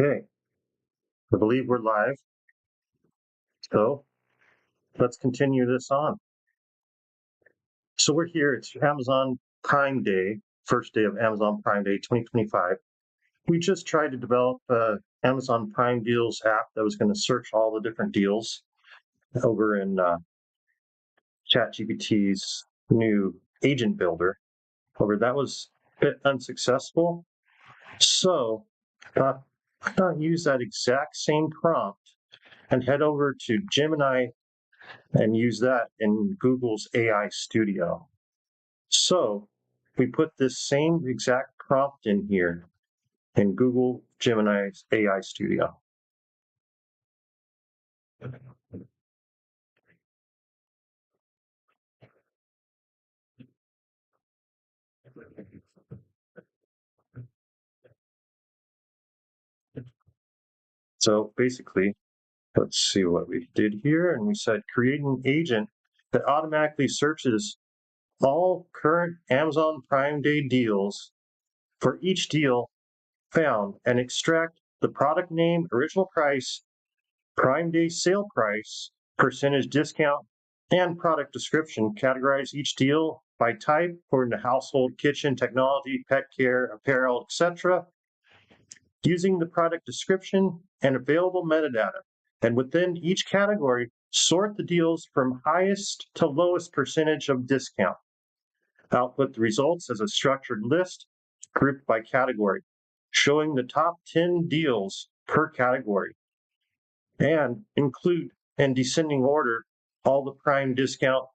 Okay, I believe we're live. So let's continue this on. So we're here. It's Amazon Prime Day, first day of Amazon Prime Day 2025. We just tried to develop Amazon Prime Deals app that was going to search all the different deals over in ChatGPT's new agent builder. However, that was a bit unsuccessful. So why not use that exact same prompt and head over to Gemini and use that in Google's AI Studio. So we put this same exact prompt in here in Google Gemini's AI Studio. So basically, let's see what we did here. And we said create an agent that automatically searches all current Amazon Prime Day deals for each deal found and extract the product name, original price, Prime Day sale price, percentage discount, and product description. Categorize each deal by type according to household, kitchen, technology, pet care, apparel, etc., using the product description and available metadata. And within each category, sort the deals from highest to lowest percentage of discount. Output the results as a structured list grouped by category, showing the top 10 deals per category, and include in descending order all the prime discount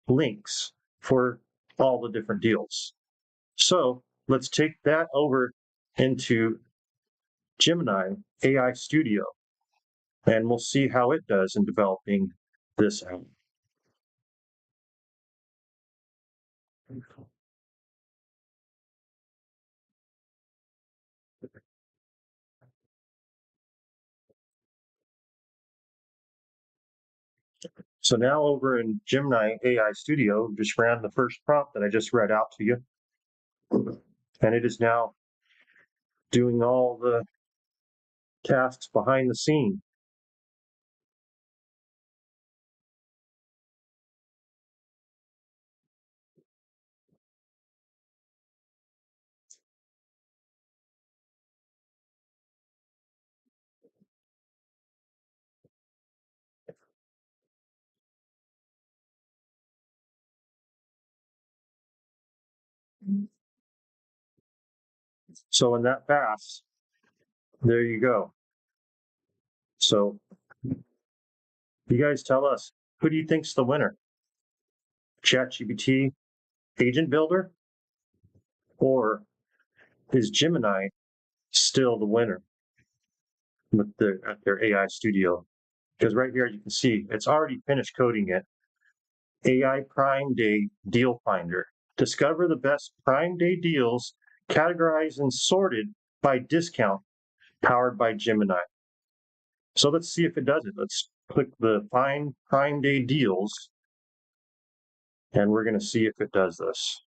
links for all the different deals. So let's take that over into Gemini AI Studio, and we'll see how it does in developing this app. So now over in Gemini AI Studio, just ran the first prompt that I just read out to you. And it is now doing all the tasks behind the scene. So in that fast, there you go. So you guys tell us, who do you think's the winner? ChatGPT Agent Builder, or is Gemini still the winner with their AI Studio? Because right here you can see it's already finished coding it. AI Prime Day Deal Finder. Discover the best Prime Day deals categorized and sorted by discount, powered by Gemini. So let's see if it does it. Let's click the Find Prime Day Deals, and we're going to see if it does this.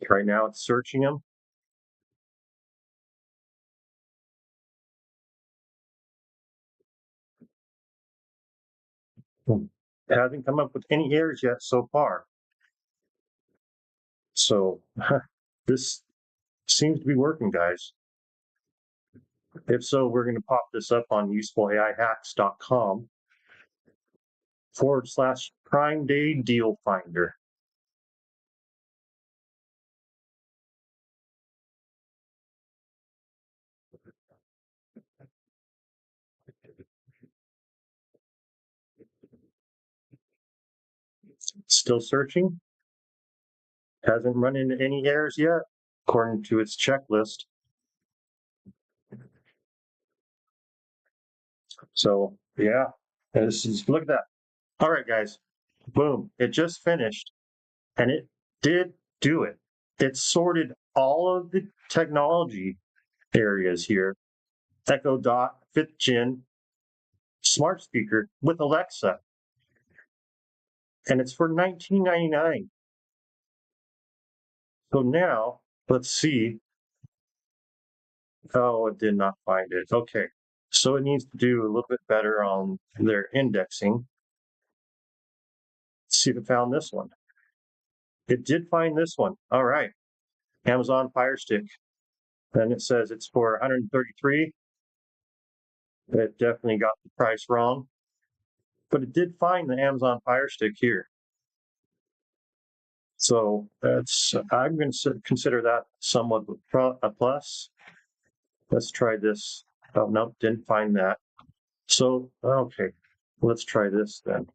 Right now it's searching them. It hasn't come up with any errors yet so far. So this seems to be working, guys. If so, we're going to pop this up on usefulaihacks.com/Prime Day Deal Finder. Still searching. Hasn't run into any errors yet, according to its checklist. So yeah, this is, look at that. All right, guys, boom, it just finished, and it did do it. It sorted all of the technology areas here. Echo Dot, 5th Gen, smart speaker with Alexa. and it's for $19.99. So now let's see. Oh, it did not find it. Okay. So it needs to do a little bit better on their indexing. Let's see if it found this one. It did find this one. All right. Amazon Fire Stick. And it says it's for 133. It definitely got the price wrong. But it did find the Amazon Fire Stick here. So I'm going to consider that somewhat a plus. Let's try this. Oh, nope, didn't find that. So, okay, let's try this then.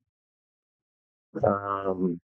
Um,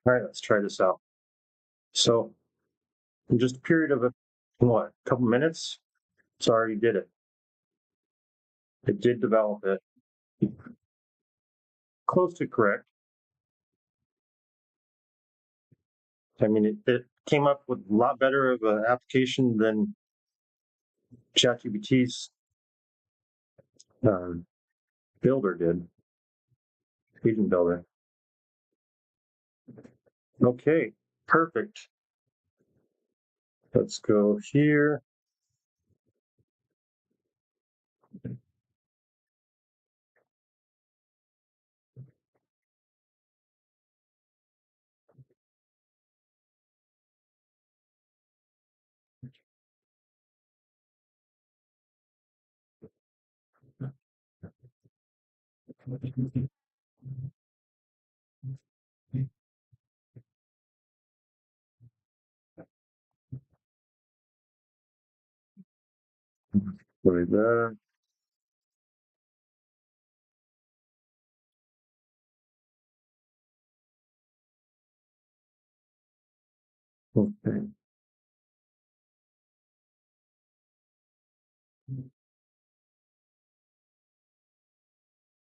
all right, let's try this out. So, in just a period of a couple minutes, it's already did it. It did develop it. Close to correct. I mean, it came up with a lot better of an application than ChatGPT's uh, builder did, agent builder. Okay, perfect. Let's go here. Right there. Okay.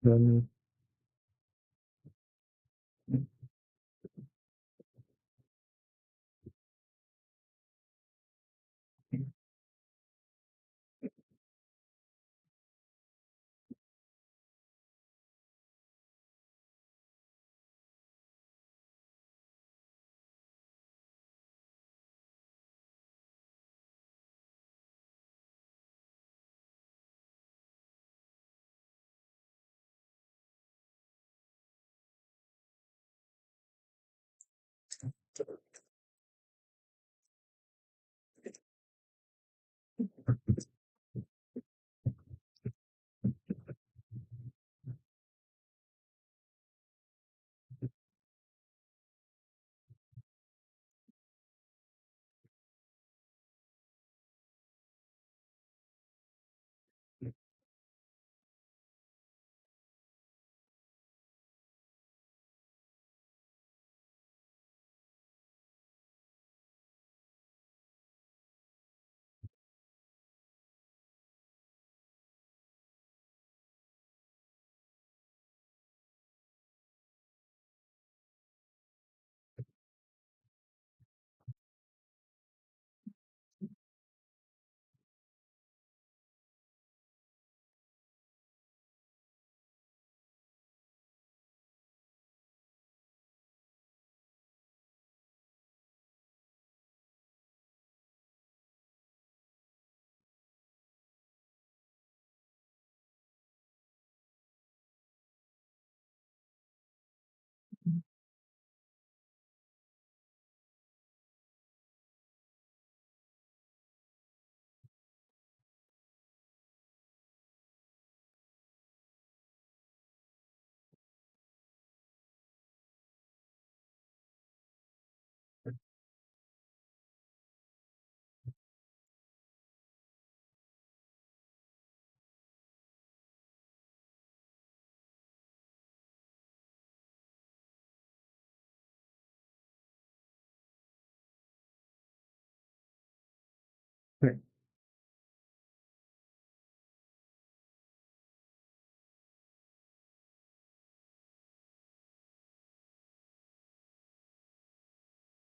Then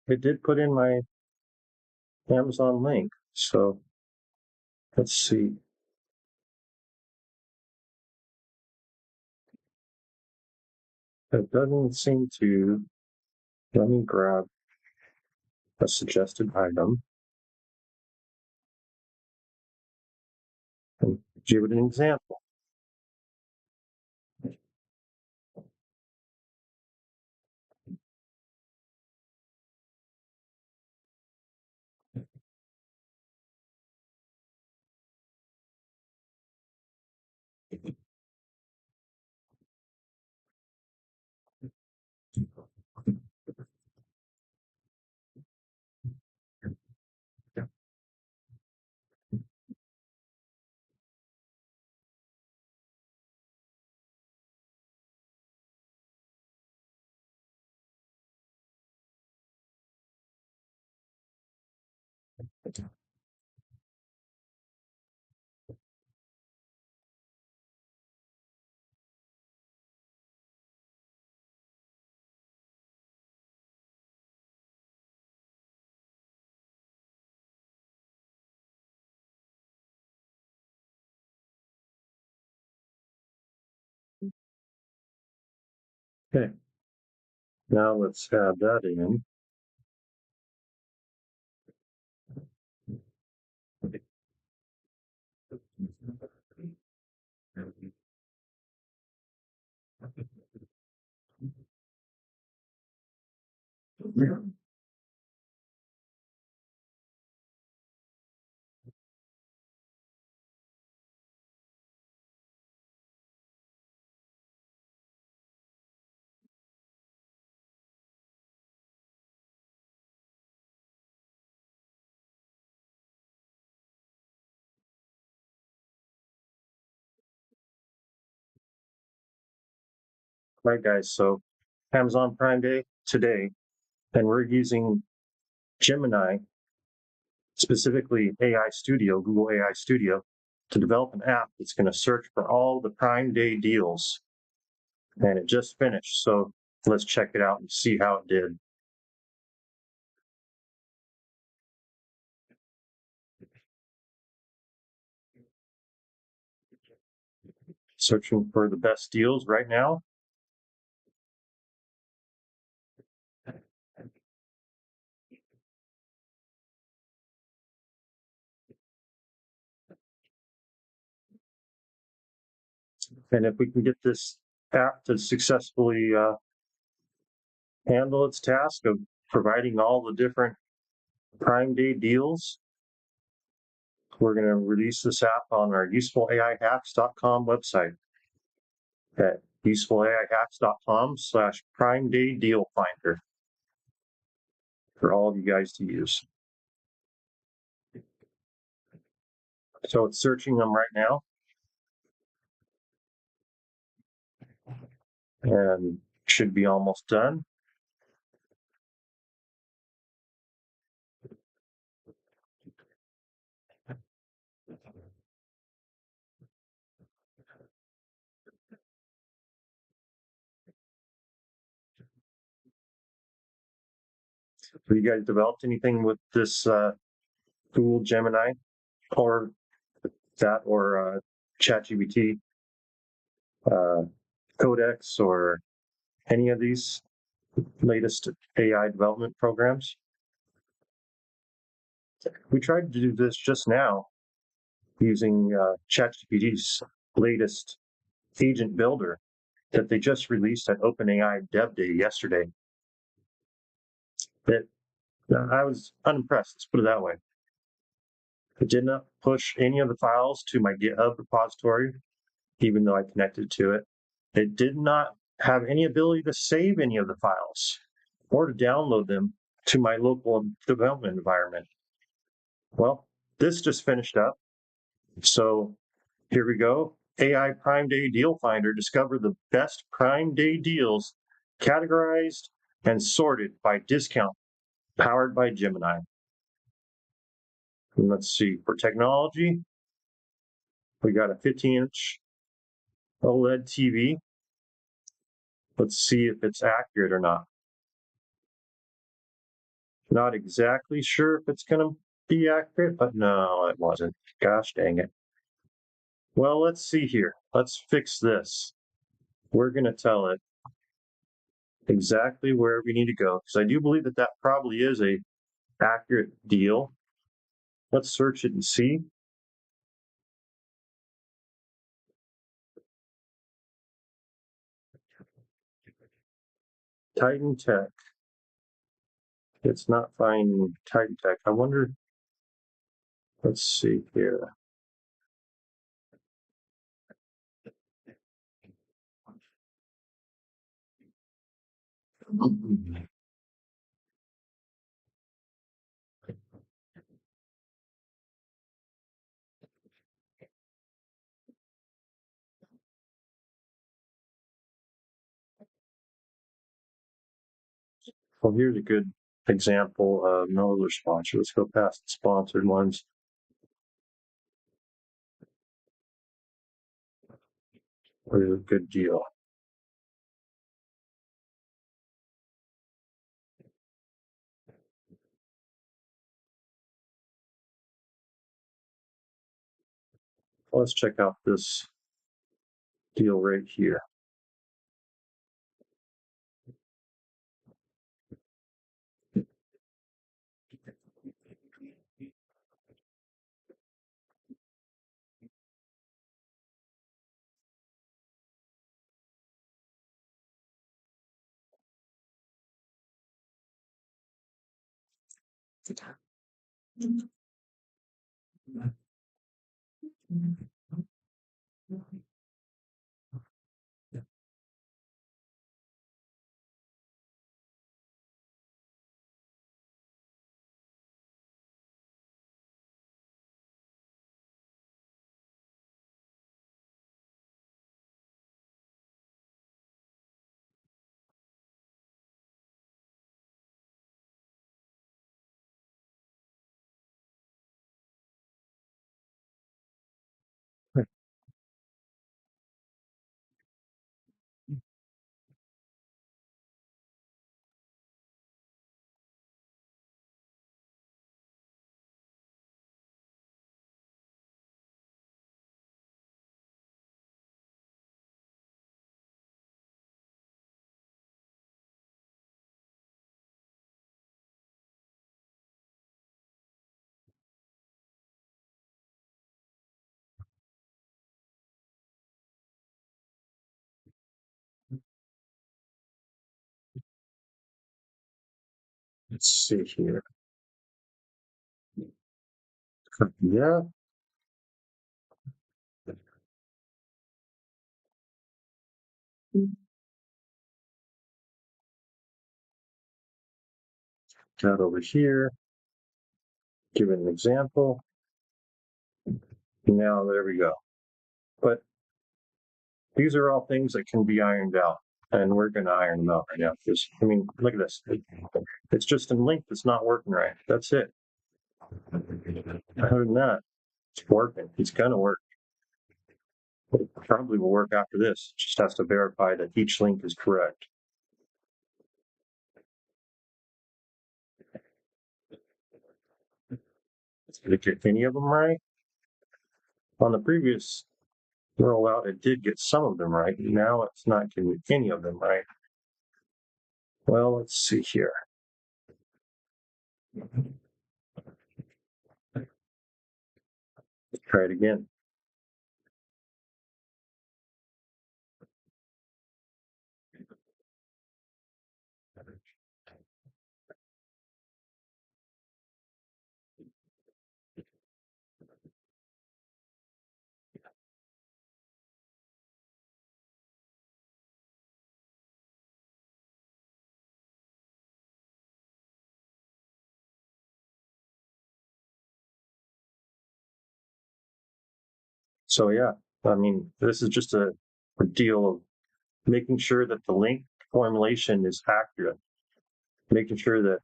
it did put in my Amazon link. So let's see. It doesn't seem to let me grab a suggested item and give it an example. Okay, now let's add that in. Right, guys, so Amazon Prime Day today, and we're using Gemini, specifically AI Studio, Google AI Studio, to develop an app that's going to search for all the Prime Day deals. And it just finished, so let's check it out and see how it did. Searching for the best deals right now. And if we can get this app to successfully handle its task of providing all the different Prime Day deals, we're going to release this app on our usefullaihacks.com website at usefullaihacks.com/Prime Day Deal Finder for all of you guys to use. So it's searching them right now. And should be almost done. Have you guys developed anything with this Google Gemini or that or ChatGPT uh, Codex or any of these latest AI development programs? We tried to do this just now using ChatGPT's latest agent builder that they just released at OpenAI Dev Day yesterday. It, I was unimpressed, let's put it that way. It did not push any of the files to my GitHub repository, even though I connected to it. It did not have any ability to save any of the files or to download them to my local development environment. Well, this just finished up. So here we go. AI Prime Day Deal Finder discovered the best Prime Day deals categorized and sorted by discount, powered by Gemini. And let's see, for technology, we got a 15-inch OLED TV. Let's see if it's accurate or not. Not exactly sure if it's going to be accurate, but no, it wasn't. Gosh dang it. Well, let's see here. Let's fix this. We're going to tell it exactly where we need to go, because I do believe that that probably is a accurate deal. Let's search it and see. Titan Tech. It's not finding Titan Tech. I wonder. Let's see here. Well, here's a good example of no other sponsor. Let's go past the sponsored ones. Where's a good deal? Let's check out this deal right here. Let's see here. Yeah. Got over here. Give it an example. Now there we go. But these are all things that can be ironed out, and we're going to iron them out right now. Because I mean, look at this. It's just a link that's not working right. That's it. Other than that, it's working. It's going to work. It probably will work after this. It just has to verify that each link is correct. Did it get any of them right? On the previous rollout, it did get some of them right. Now it's not getting any of them right. Well, let's see here. Let's try it again. So yeah, I mean, this is just a deal of making sure that the link formulation is accurate, making sure that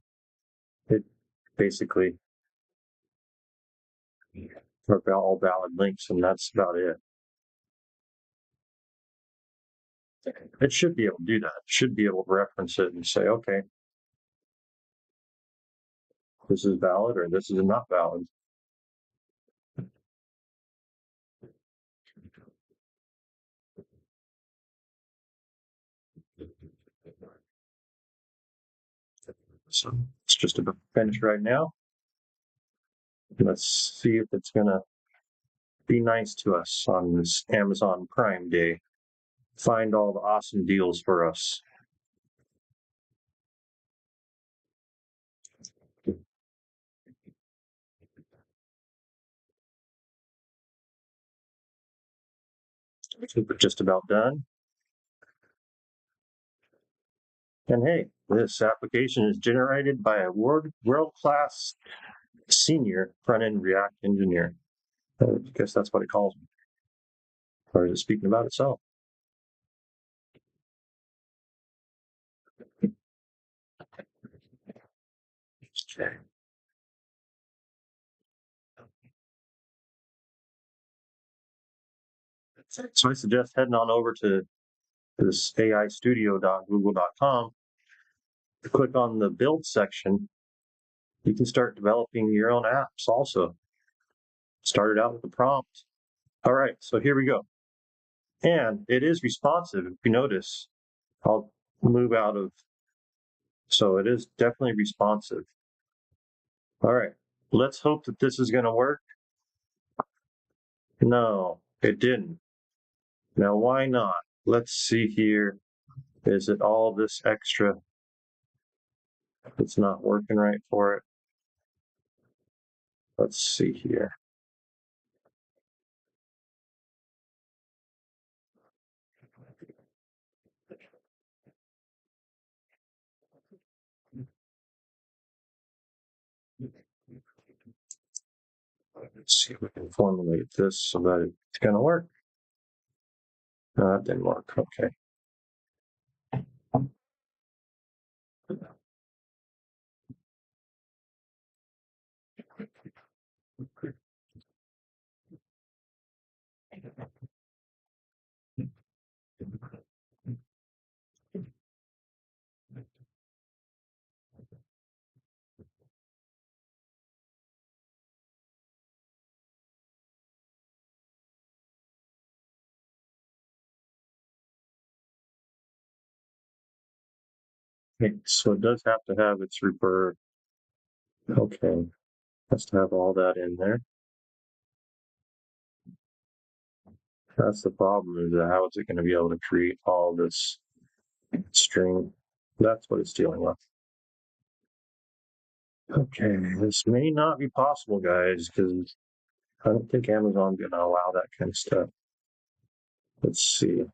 it basically are all valid links, and that's about it. It should be able to do that. It should be able to reference it and say, okay, this is valid or this is not valid. So it's just about finished right now. Let's see if it's gonna be nice to us on this Amazon Prime Day. Find all the awesome deals for us. We're just about done. And hey, this application is generated by a world-class senior front-end React engineer. I guess that's what it calls me. Or is it speaking about itself? Okay. So I suggest heading on over to this aistudio.google.com. Click on the build section. You can start developing your own apps also. Start it out with a prompt. All right, so here we go. And it is responsive. If you notice, I'll move out of, so it is definitely responsive. All right, let's hope that this is going to work. No, it didn't. Now, why not? Let's see here. Is it all this extra? It's not working right for it. Let's see here. Let's see if we can formulate this so that it's going to work. No, that didn't work. Okay. Okay, so it does have to have its revert. Okay, has to have all that in there. That's the problem, is that how is it going to be able to create all this string? That's what it's dealing with. Okay, this may not be possible, guys, because I don't think Amazon's going to allow that kind of stuff. Let's see.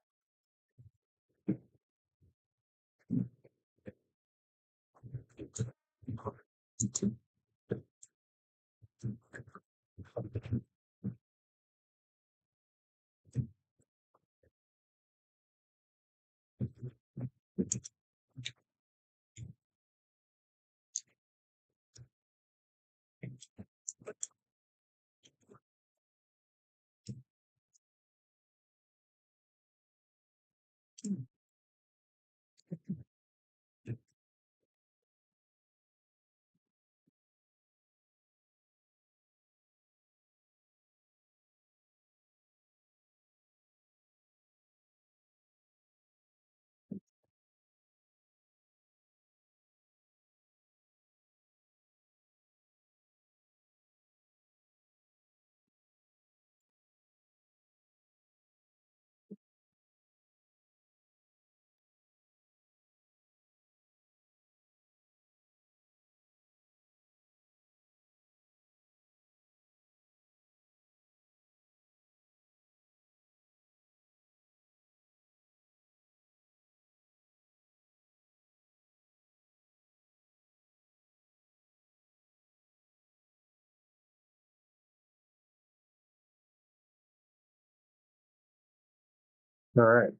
All right.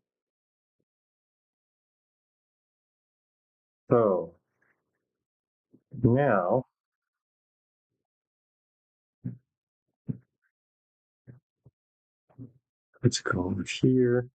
So now let's go over here.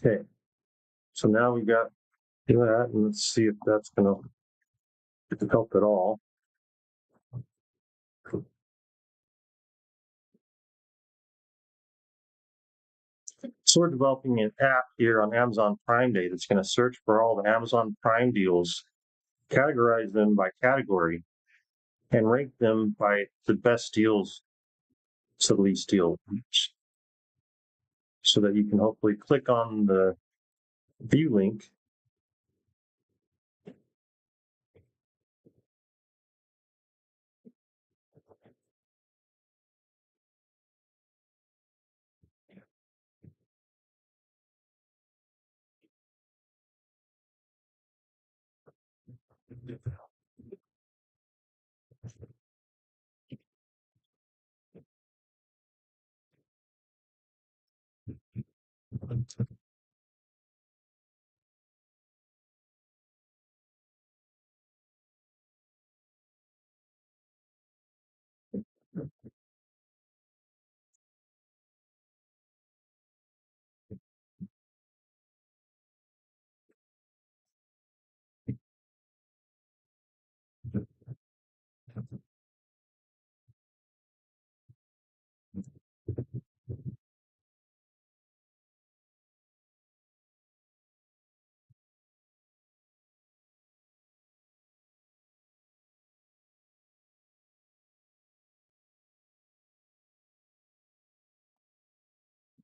Okay, so now we got that, and let's see if that's going to help at all. So we're developing an app here on Amazon Prime Day that's going to search for all the Amazon Prime deals, categorize them by category, and rank them by the best deals to the least deal, so that you can hopefully click on the view link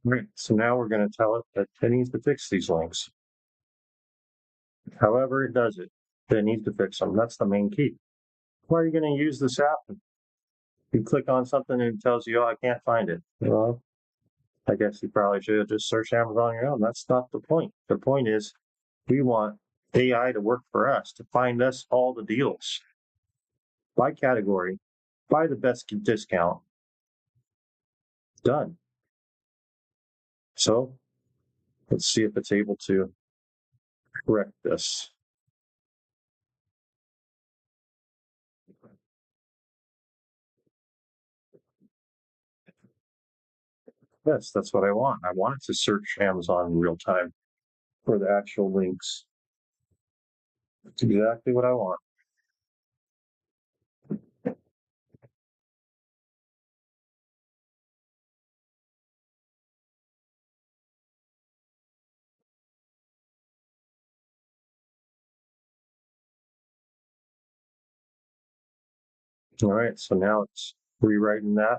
Right. So now we're going to tell it that it needs to fix these links. However it does it, it needs to fix them. That's the main key. Why are you going to use this app? You click on something and it tells you, oh, I can't find it. Well, I guess you probably should have just searched Amazon on your own. That's not the point. The point is we want AI to work for us, to find us all the deals by category, by the best discount. Done. So let's see if it's able to correct this. Yes, that's what I want. I want it to search Amazon in real time for the actual links. That's exactly what I want. All right, so now it's rewriting that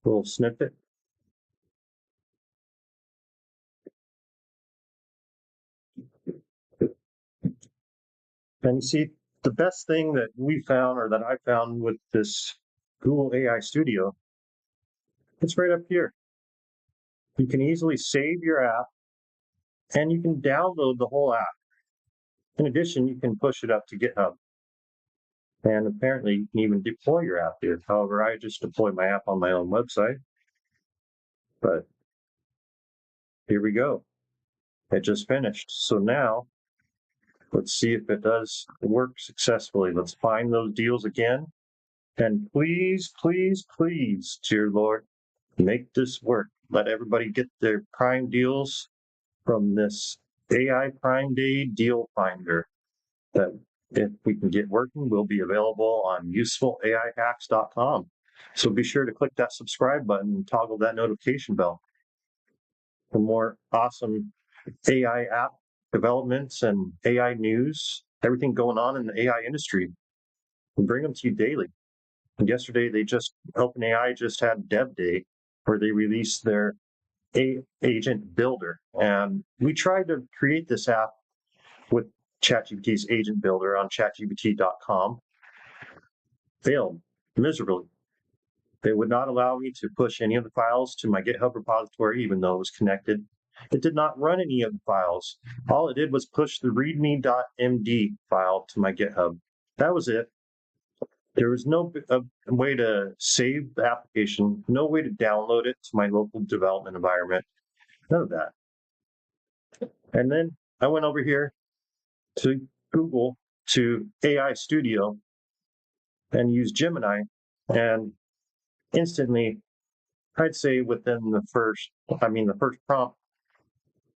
little snippet. And you see, the best thing that we found, or that I found with this Google AI Studio, it's right up here. You can easily save your app and you can download the whole app. In addition, you can push it up to GitHub. And apparently, you can even deploy your app here. However, I just deployed my app on my own website. But here we go. It just finished. So now, let's see if it does work successfully. Let's find those deals again. And please, please, please, dear Lord, make this work. Let everybody get their prime deals from this AI Prime Day deal finder that, if we can get working, will be available on usefulaihacks.com. So be sure to click that subscribe button and toggle that notification bell for more awesome AI app developments and AI news, everything going on in the AI industry. We bring them to you daily. And yesterday, OpenAI just had Dev Day, where they released their agent builder. And we tried to create this app with ChatGPT's agent builder on chatgpt.com. Failed miserably. They would not allow me to push any of the files to my GitHub repository, even though it was connected. It did not run any of the files. All it did was push the readme.md file to my GitHub. That was it. There was no way to save the application, no way to download it to my local development environment, none of that. And then I went over here to Google, to AI Studio, and used Gemini, and instantly, I'd say within the first prompt,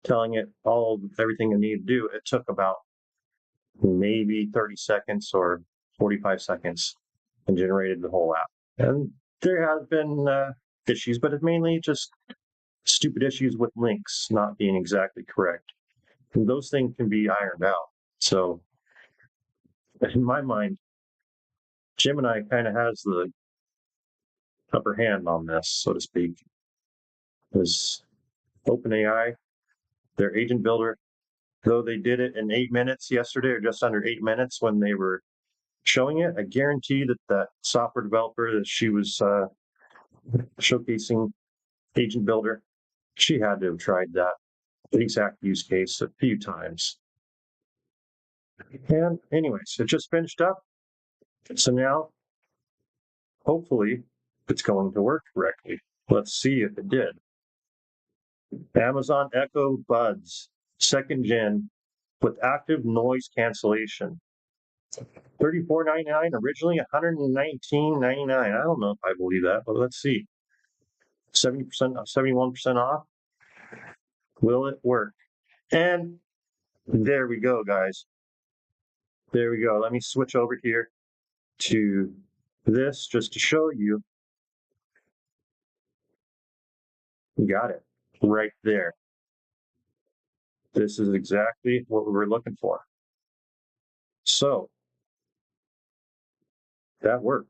telling it everything it needed to do, it took about maybe 30 seconds or 45 seconds and generated the whole app. And there have been issues, but it's mainly just stupid issues with links not being exactly correct. And those things can be ironed out. So in my mind, Gemini kind of has the upper hand on this, so to speak. Is OpenAI, their agent builder, though they did it in 8 minutes yesterday, or just under 8 minutes when they were showing it, I guarantee that software developer that she was showcasing, agent builder, she had to have tried that exact use case a few times. And anyways, it just finished up. So now, hopefully, it's going to work correctly. Let's see if it did. Amazon Echo Buds, 2nd gen, with active noise cancellation. $34.99, originally $119.99. I don't know if I believe that, but let's see. 70%, 71% off. Will it work? And there we go, guys. There we go. Let me switch over here to this just to show you. You got it right there. This is exactly what we were looking for. So that worked.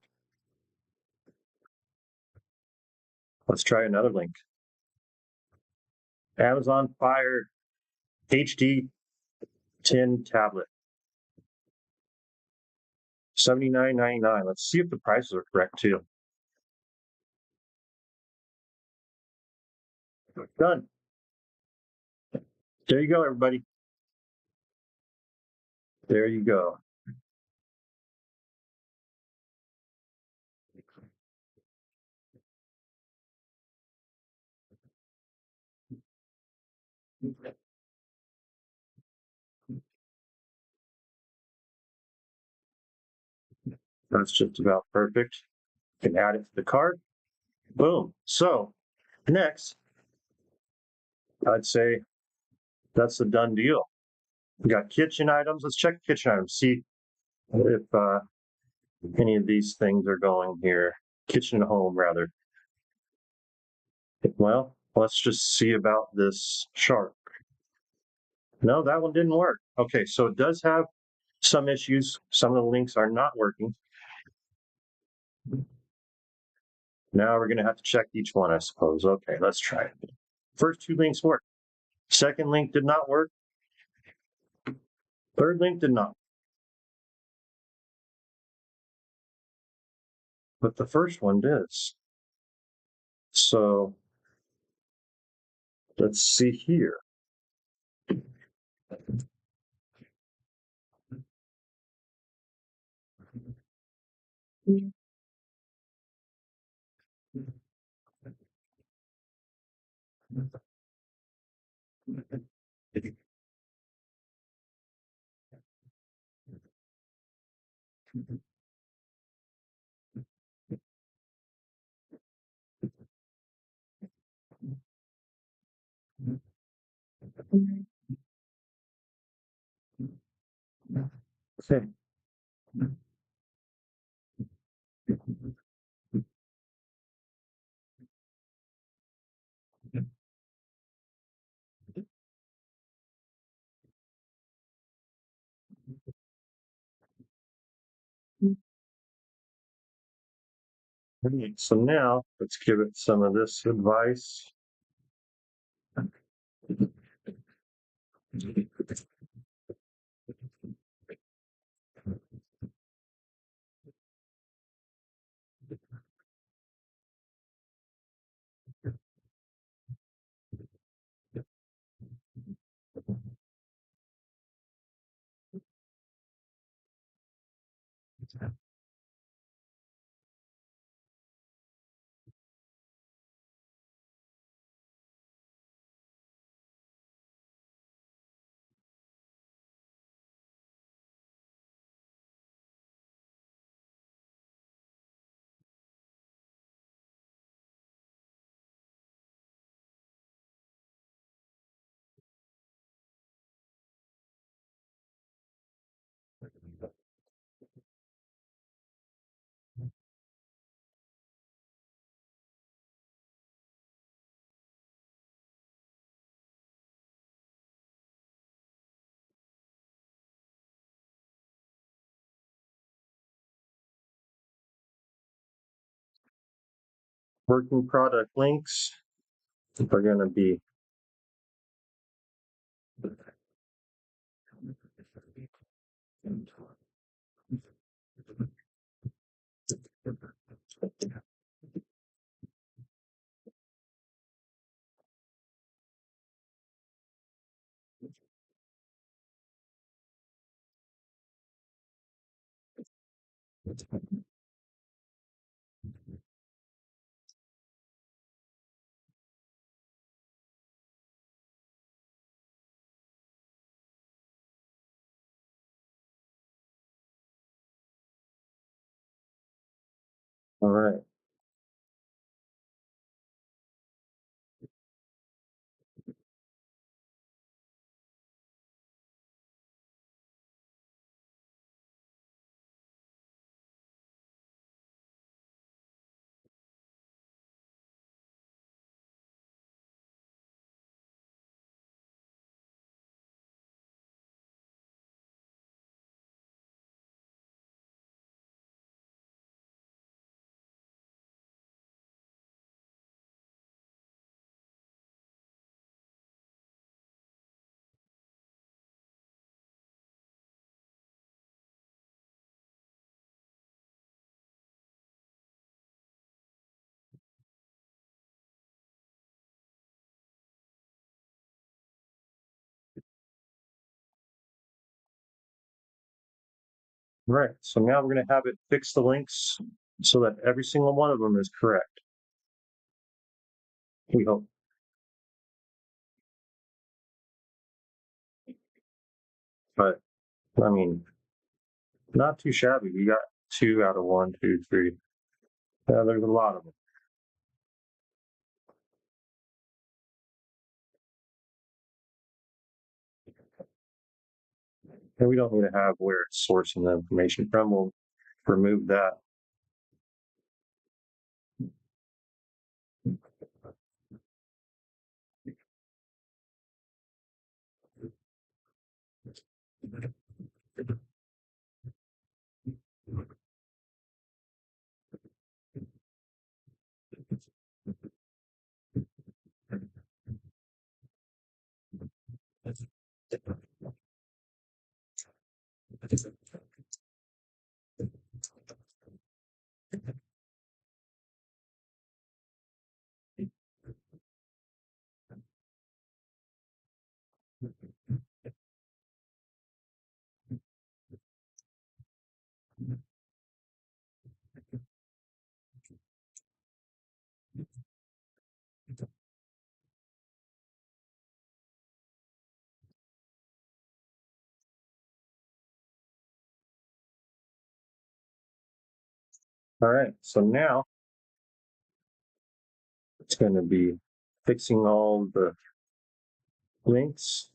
Let's try another link. Amazon Fire HD 10 tablet. $79.99. Let's see if the prices are correct too. Done. There you go, everybody. There you go. That's just about perfect. You can add it to the cart. Boom. So next, I'd say that's a done deal. We got kitchen items. Let's check kitchen items. See if any of these things are going here. Kitchen and home, rather. Well, let's just see about this shark. No, that one didn't work. Okay, so it does have some issues. Some of the links are not working. Now we're going to have to check each one, I suppose. Okay, let's try it. First 2 links work. Second link did not work. Third link did not. But the first one does. So let's see here. Okay. So now let's give it some of this advice. Working product links are going to be all right. Right. So now we're going to have it fix the links so that every single one of them is correct. We hope. But I mean, not too shabby. We got 2 out of 1, 2, 3. Yeah, there's a lot of them. And we don't need to have where it's sourcing the information from. We'll remove that. All right. So now it's going to be fixing all the links.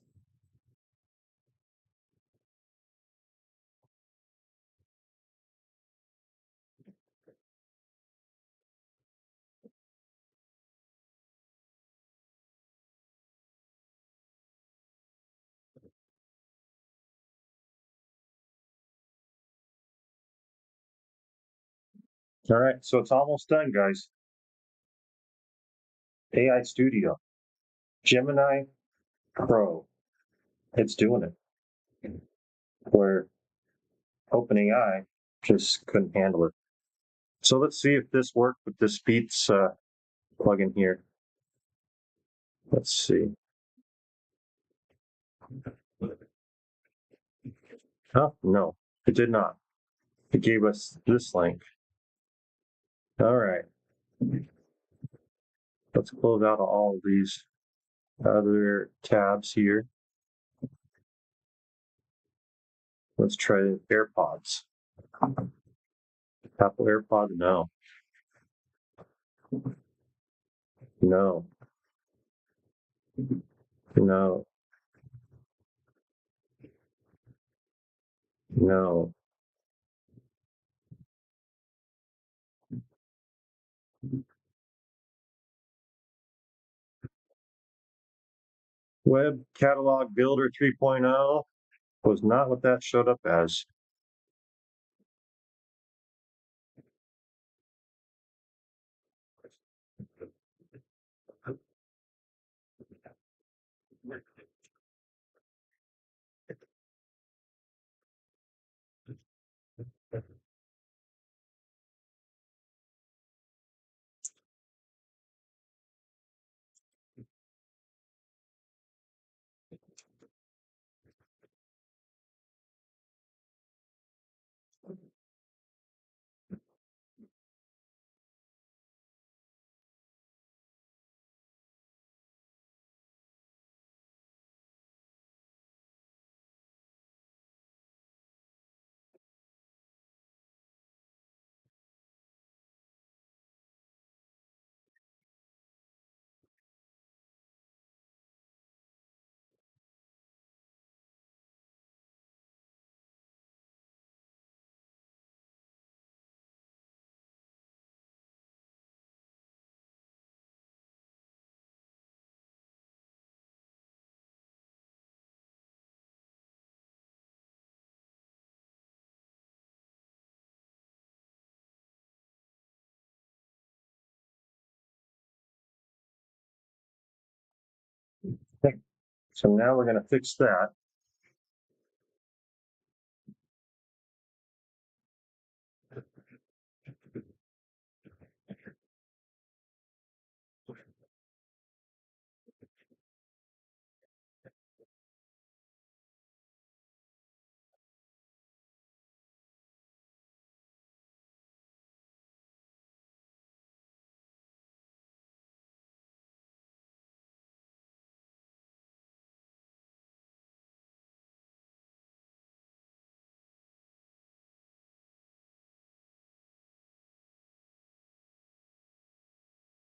All right. So it's almost done, guys. AI Studio, Gemini Pro. It's doing it. Where OpenAI just couldn't handle it. So let's see if this worked with this Beats plugin here. Let's see. Oh, no, it did not. It gave us this link. All right. Let's close out all of these other tabs here. Let's try AirPods. Apple AirPods, no. No. No. No. Web Catalog Builder 3.0 was not what that showed up as. Okay. So now we're going to fix that.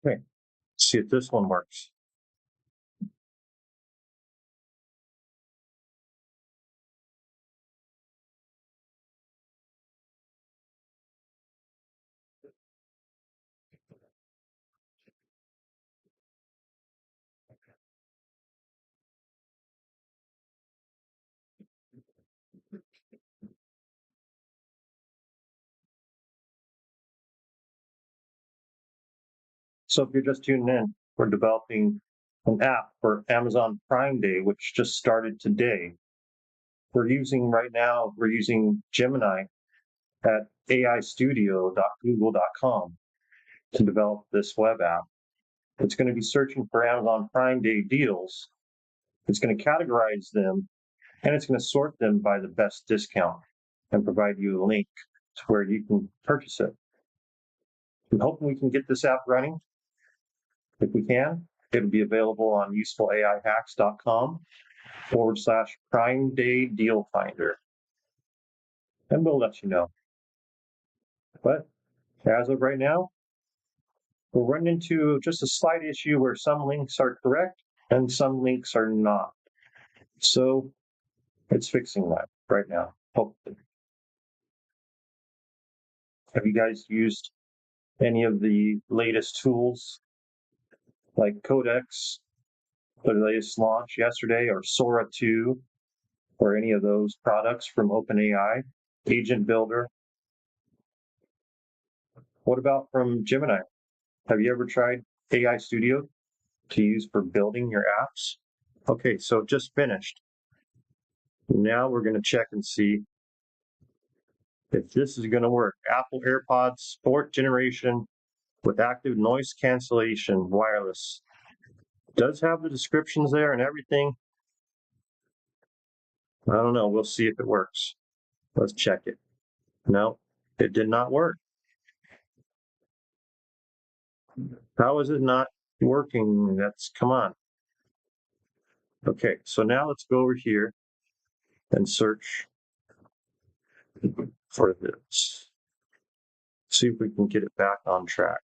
Okay. See if this one works. So if you're just tuning in, we're developing an app for Amazon Prime Day, which just started today. We're using Gemini at aistudio.google.com to develop this web app. It's going to be searching for Amazon Prime Day deals. It's going to categorize them, and it's going to sort them by the best discount and provide you a link to where you can purchase it. I'm hoping we can get this app running. If we can, it'll be available on usefulaihacks.com/Prime Day Deal Finder. And we'll let you know. But as of right now, we're running into just a slight issue where some links are correct and some links are not. So it's fixing that right now, hopefully. Have you guys used any of the latest tools like Codex, the latest launch yesterday, or Sora 2, or any of those products from OpenAI, Agent Builder? What about from Gemini? Have you ever tried AI Studio to use for building your apps? Okay, so it just finished. Now we're going to check and see if this is going to work. Apple AirPods, fourth generation with active noise cancellation, wireless. Does have the descriptions there and everything. I don't know. We'll see if it works. Let's check it. No, it did not work. How is it not working? Come on. Okay, so now let's go over here and search for this. See if we can get it back on track.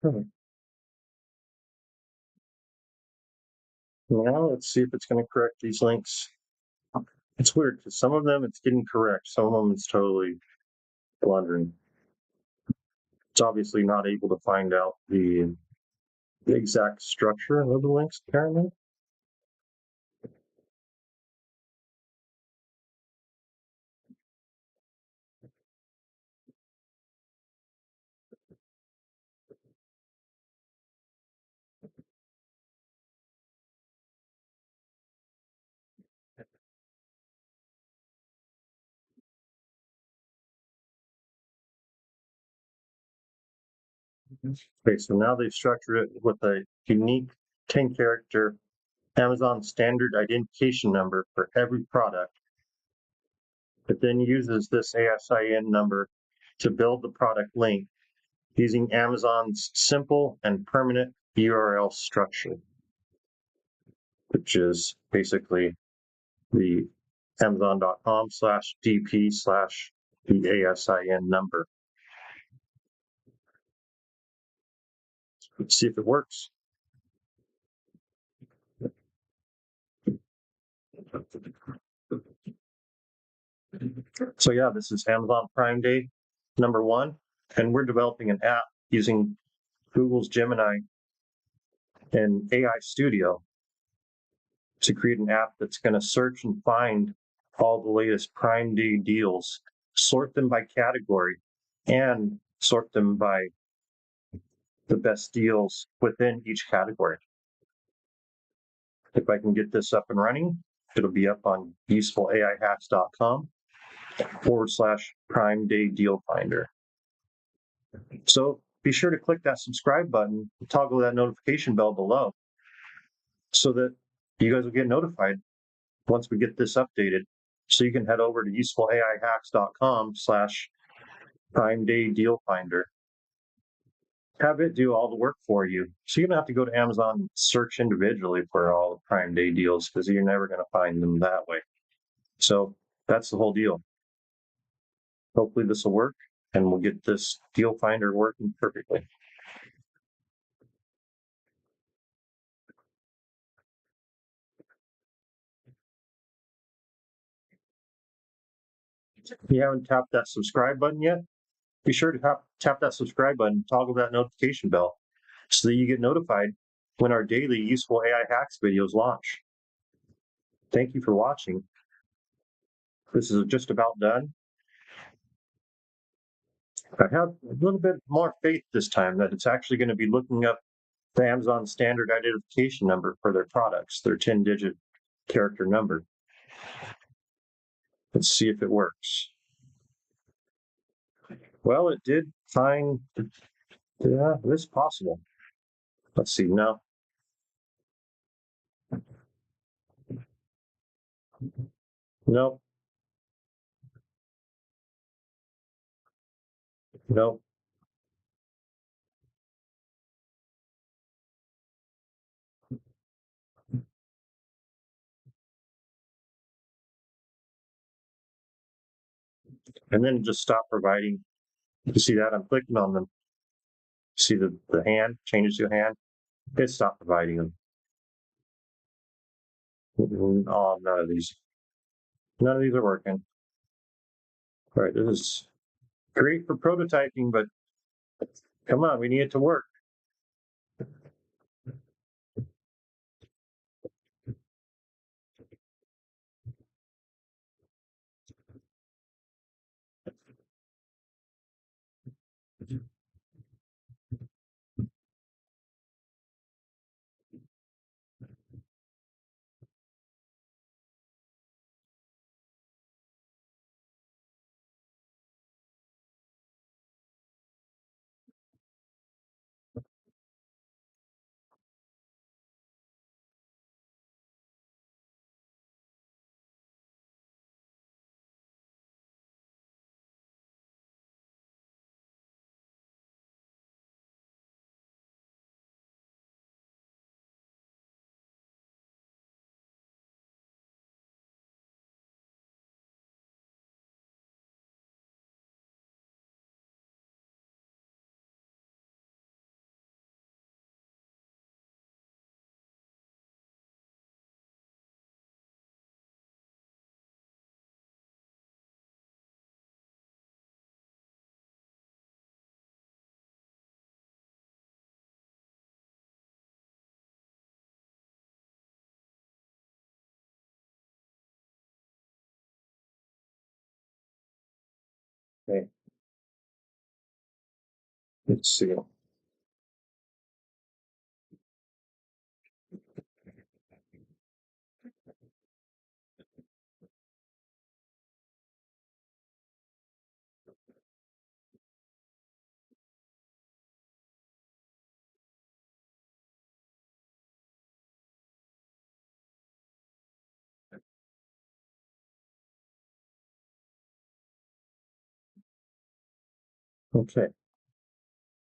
Okay. Now let's see if it's going to correct these links. It's weird because some of them it's getting correct, some of them it's totally blundering. It's obviously not able to find out the exact structure of the links, apparently. Okay, so now they've structured it with a unique 10-character Amazon standard identification number for every product. It then uses this ASIN number to build the product link using Amazon's simple and permanent URL structure, which is basically the Amazon.com/DP/the ASIN number. Let's see if it works. So yeah, this is Amazon Prime Day #1, and we're developing an app using Google's Gemini and AI Studio to create an app that's going to search and find all the latest Prime Day deals, sort them by category, and sort them by the best deals within each category. If I can get this up and running, it'll be up on usefulaihacks.com/Prime Day Deal Finder. So be sure to click that subscribe button and toggle that notification bell below so that you guys will get notified once we get this updated. So you can head over to usefulaihacks.com/Prime Day Deal Finder. Have it do all the work for you. So you don't have to go to Amazon and search individually for all the Prime Day deals because you're never going to find them that way. So that's the whole deal. Hopefully this will work and we'll get this deal finder working perfectly. If you haven't tapped that subscribe button yet, be sure to tap that subscribe button, toggle that notification bell so that you get notified when our daily useful AI hacks videos launch. Thank you for watching. This is just about done. I have a little bit more faith this time that it's actually going to be looking up the Amazon standard identification number for their products, their 10-digit character number. Let's see if it works. Well, it did find, yeah, it's possible. Let's see, no. No, no. And then just stop providing. You see that? I'm clicking on them. See the hand changes to a hand? It stopped providing them. Oh, none of these. None of these are working. All right, this is great for prototyping, but come on, we need it to work. Okay, let's see. Okay,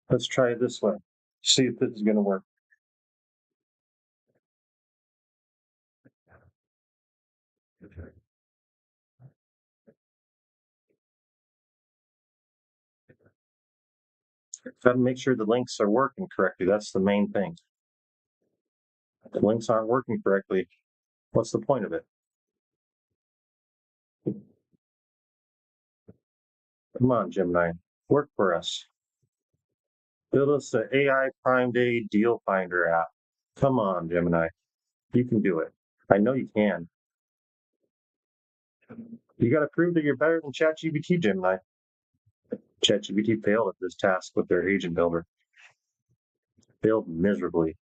let's try it this way. See if this is going to work. Got to make sure the links are working correctly. That's the main thing. If the links aren't working correctly, what's the point of it? Come on, Gemini, work for us. Build us the AI Prime Day Deal Finder app. Come on, Gemini, you can do it. I know you can. You got to prove that you're better than ChatGPT, Gemini. ChatGPT failed at this task with their agent builder. Failed miserably.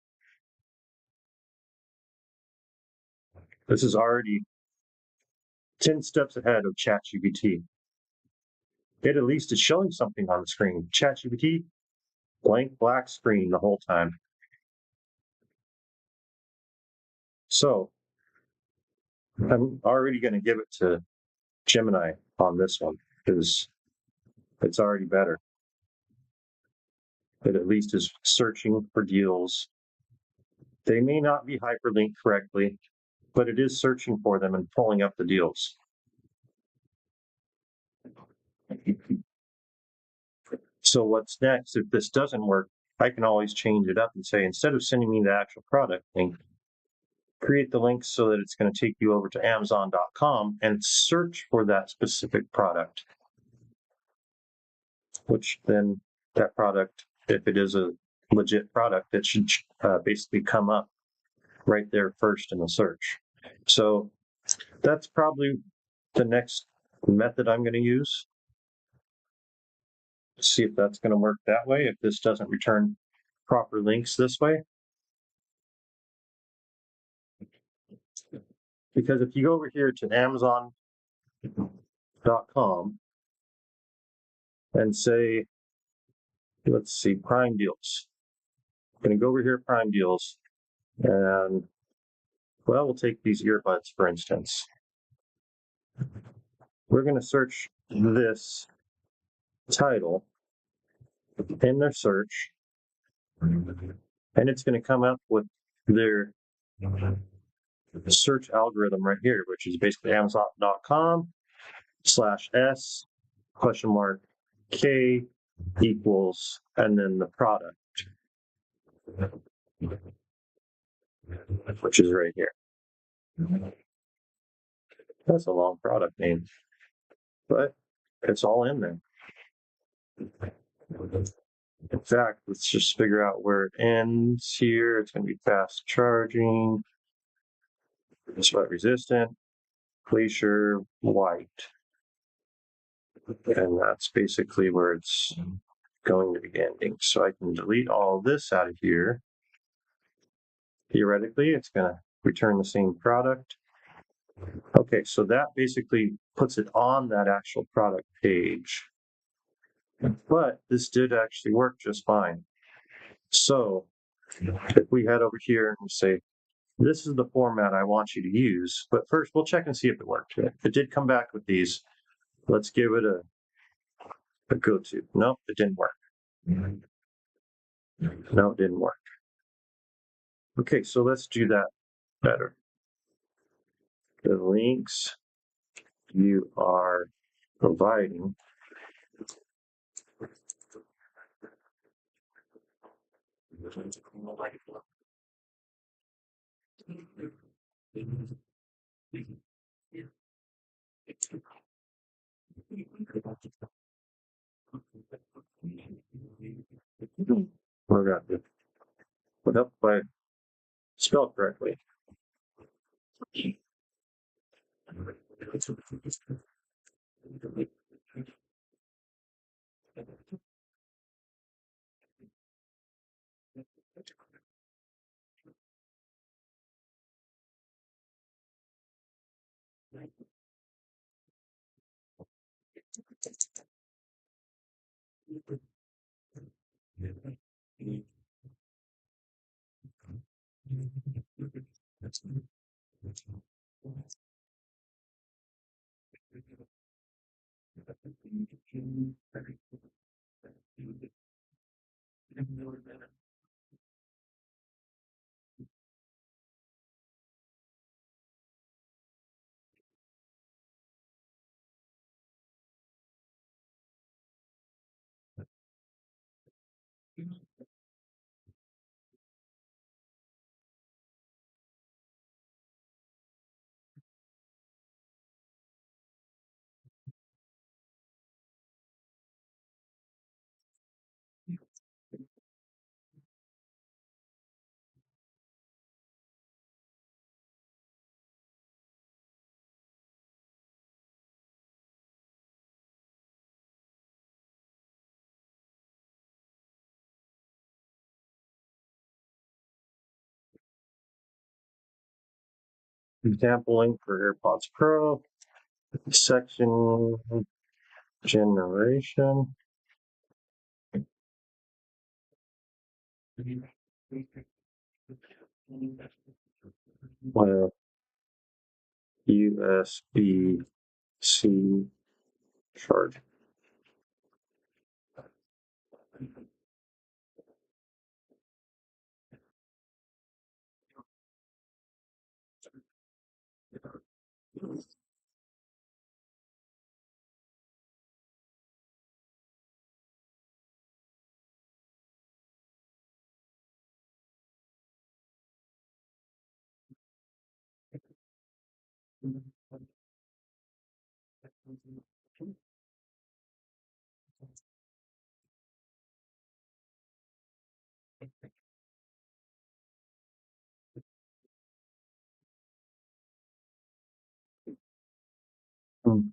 This is already 10 steps ahead of ChatGPT. It at least is showing something on the screen. ChatGPT, blank black screen the whole time. So I'm already going to give it to Gemini on this one because it's already better. It at least is searching for deals. They may not be hyperlinked correctly, but it is searching for them and pulling up the deals. So what's next? If this doesn't work, I can always change it up and say, instead of sending me the actual product link, create the link so that it's going to take you over to Amazon.com and search for that specific product, which then that product, if it is a legit product, it should basically come up right there first in the search. So that's probably the next method I'm going to use. See if that's going to work that way, if this doesn't return proper links this way. Because if you go over here to Amazon.com and say, let's see, Prime Deals. I'm going to go over here, Prime Deals, and well, we'll take these earbuds, for instance. We're going to search this title in their search, and it's going to come up with their search algorithm right here, which is basically Amazon.com/S $K equals, and then the product, which is right here. That's a long product name, but it's all in there. In fact, let's just figure out where it ends here. It's going to be fast charging, sweat resistant, glacier, white. And that's basically where it's going to be ending. So I can delete all this out of here. Theoretically, it's going to return the same product. Okay, so that basically puts it on that actual product page. But this did actually work just fine. So if we head over here and say, this is the format I want you to use, but first we'll check and see if it worked. If it did come back with these, let's give it a go-to. No, it didn't work. No, it didn't work. Okay, so let's do that better. The links you are providing forgot to put up by spell correctly. Example link for AirPods Pro, section generation. Well, USB-C charge.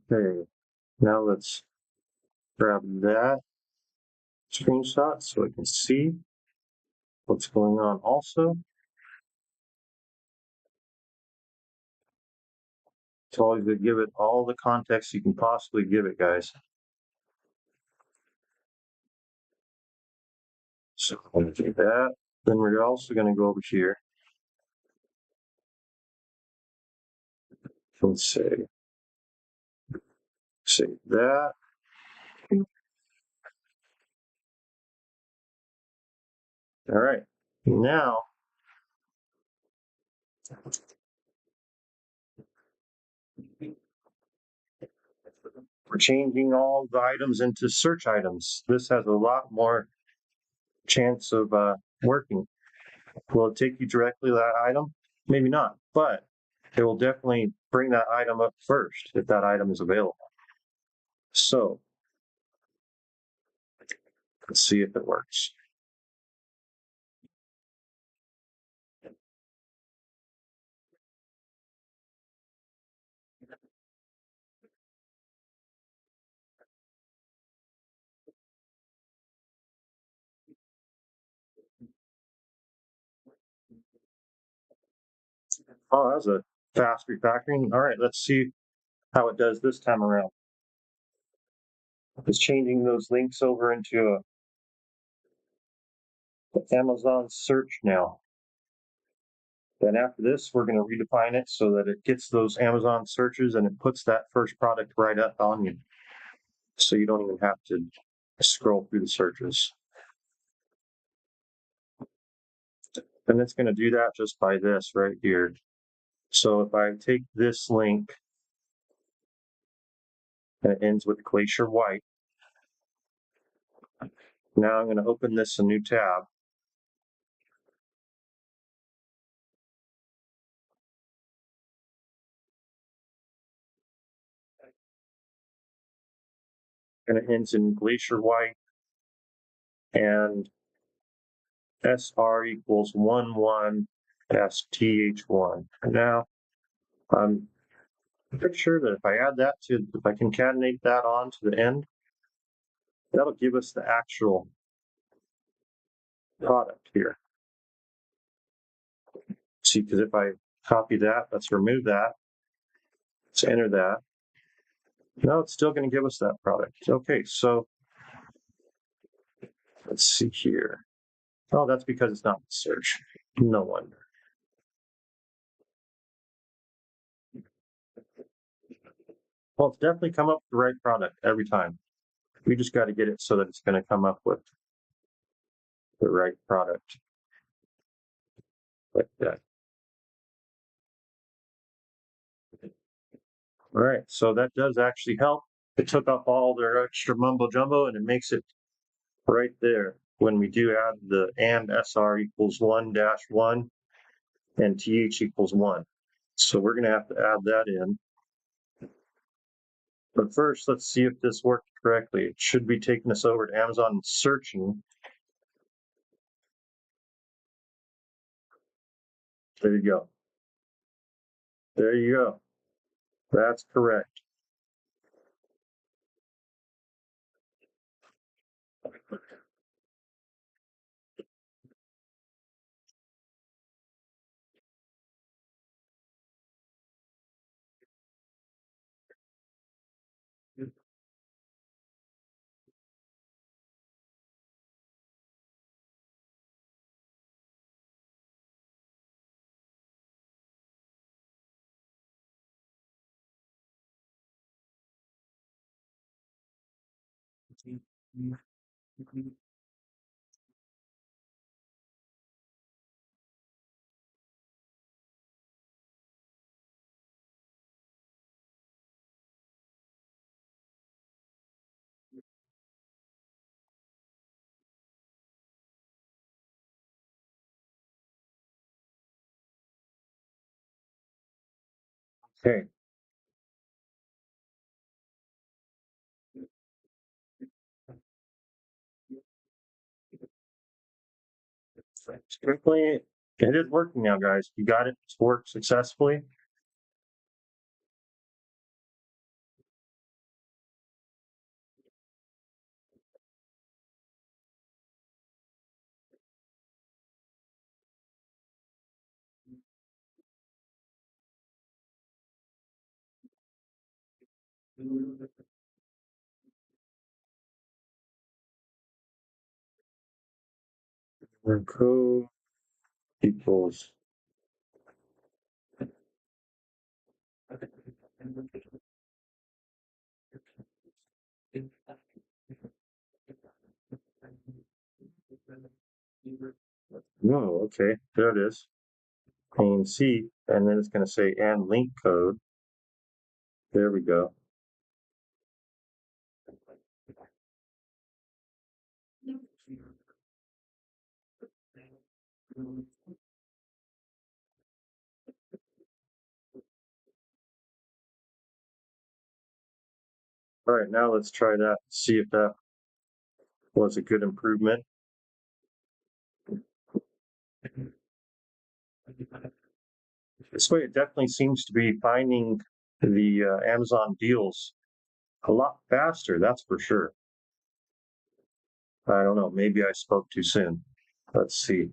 Okay, now let's grab that screenshot so I can see what's going on also. It's always to give it all the context you can possibly give it, guys. So I'm going to do that. Then we're also going to go over here. Let's say, save that. All right. Now, we're changing all the items into search items. This has a lot more chance of working. Will it take you directly to that item? Maybe not, but it will definitely bring that item up first if that item is available. So let's see if it works. Oh, that's a fast refactoring. All right, let's see how it does this time around. It's changing those links over into a Amazon search now. Then after this, we're going to redefine it so that it gets those Amazon searches and it puts that first product right up on you. So you don't even have to scroll through the searches. And it's going to do that just by this right here. So if I take this link and it ends with Glacier White, now I'm going to open this a new tab. And it ends in Glacier White and SR equals 11 STH1. Now I'm pretty sure that if I add that to, if I concatenate that on to the end, that'll give us the actual product here. See, because if I copy that, let's remove that, let's enter that. No, it's still going to give us that product. Okay, so let's see here. Oh, that's because it's not search. No wonder. Well, it's definitely come up with the right product every time. We just got to get it so that it's going to come up with the right product like that. All right, so that does actually help. It took up all their extra mumbo jumbo and it makes it right there. when we do add the and SR equals 1-1 and TH equals 1. So we're going to have to add that in. But first, let's see if this worked correctly. It should be taking us over to Amazon and searching. There you go. There you go. That's correct. Okay. Strictly, it is working now, guys. You got it. It's worked successfully. Code equals. No, okay, there it is. Pane C, and then it's going to say and link code. There we go. All right, now let's try that. See if that was a good improvement. This way, it definitely seems to be finding the Amazon deals a lot faster. That's for sure. I don't know. Maybe I spoke too soon. Let's see.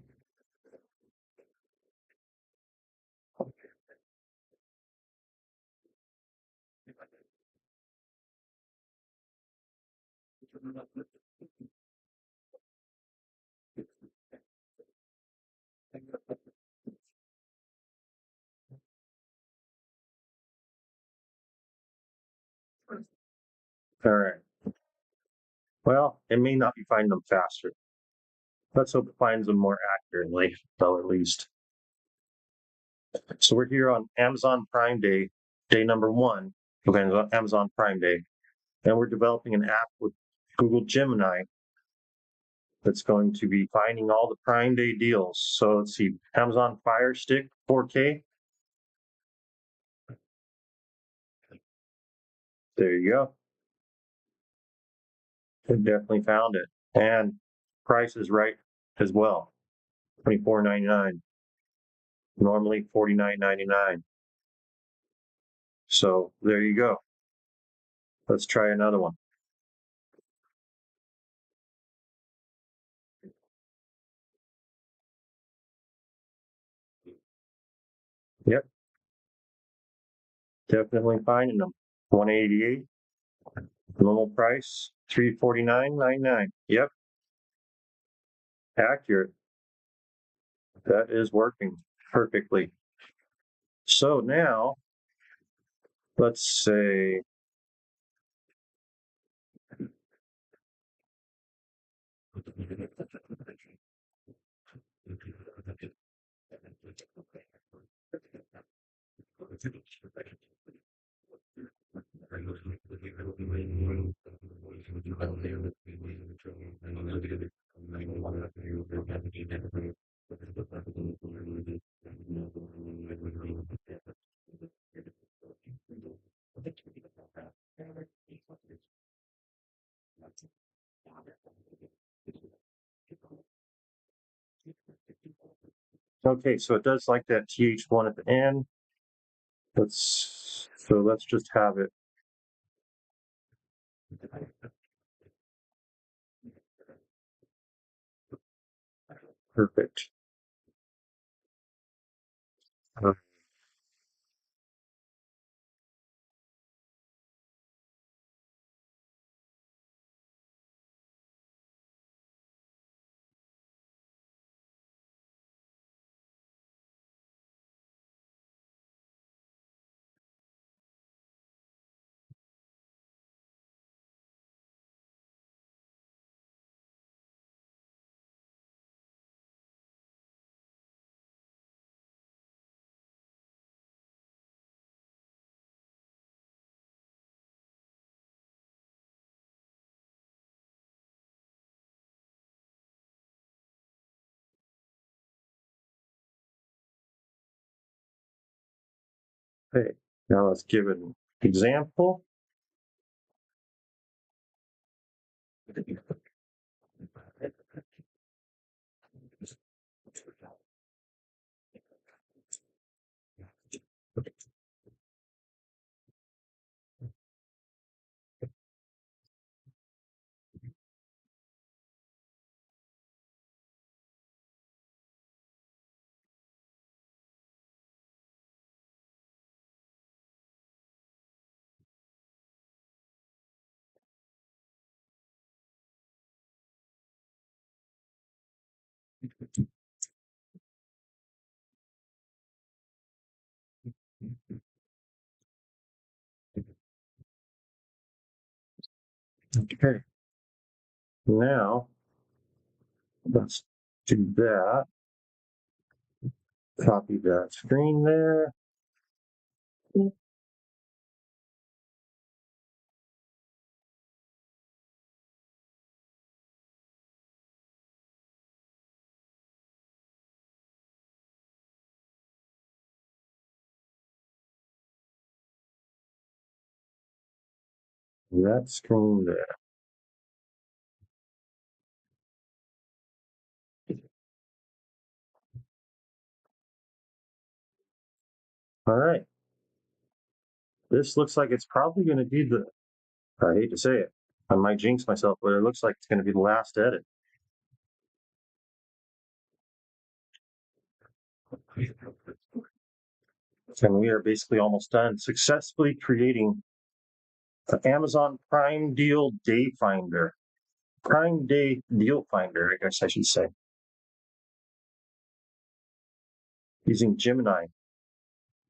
All right. Well, it may not be finding them faster. Let's hope it finds them more accurately, though, at least. So we're here on Amazon Prime Day, day number 1 of Amazon Prime Day, and we're developing an app with Google Gemini that's going to be finding all the Prime Day deals. So let's see, Amazon Fire Stick 4K. There you go. It definitely found it. And price is right as well. $24.99. Normally $49.99. So there you go. Let's try another one. Yep, definitely finding them. 188. Normal price, $349.99. Yep, accurate. That is working perfectly. So now, let's say, Okay, so it does like that TH1 at the end. Let's just have it. Perfect. Okay, now let's give an example. Okay, now let's do that. Copy that screen there. That screen there. All right. This looks like it's probably going to be I hate to say it, I might jinx myself, but it looks like it's going to be the last edit. And we are basically almost done successfully creating an Amazon Prime Deal Day Finder. Prime Day Deal Finder, I guess I should say, using Gemini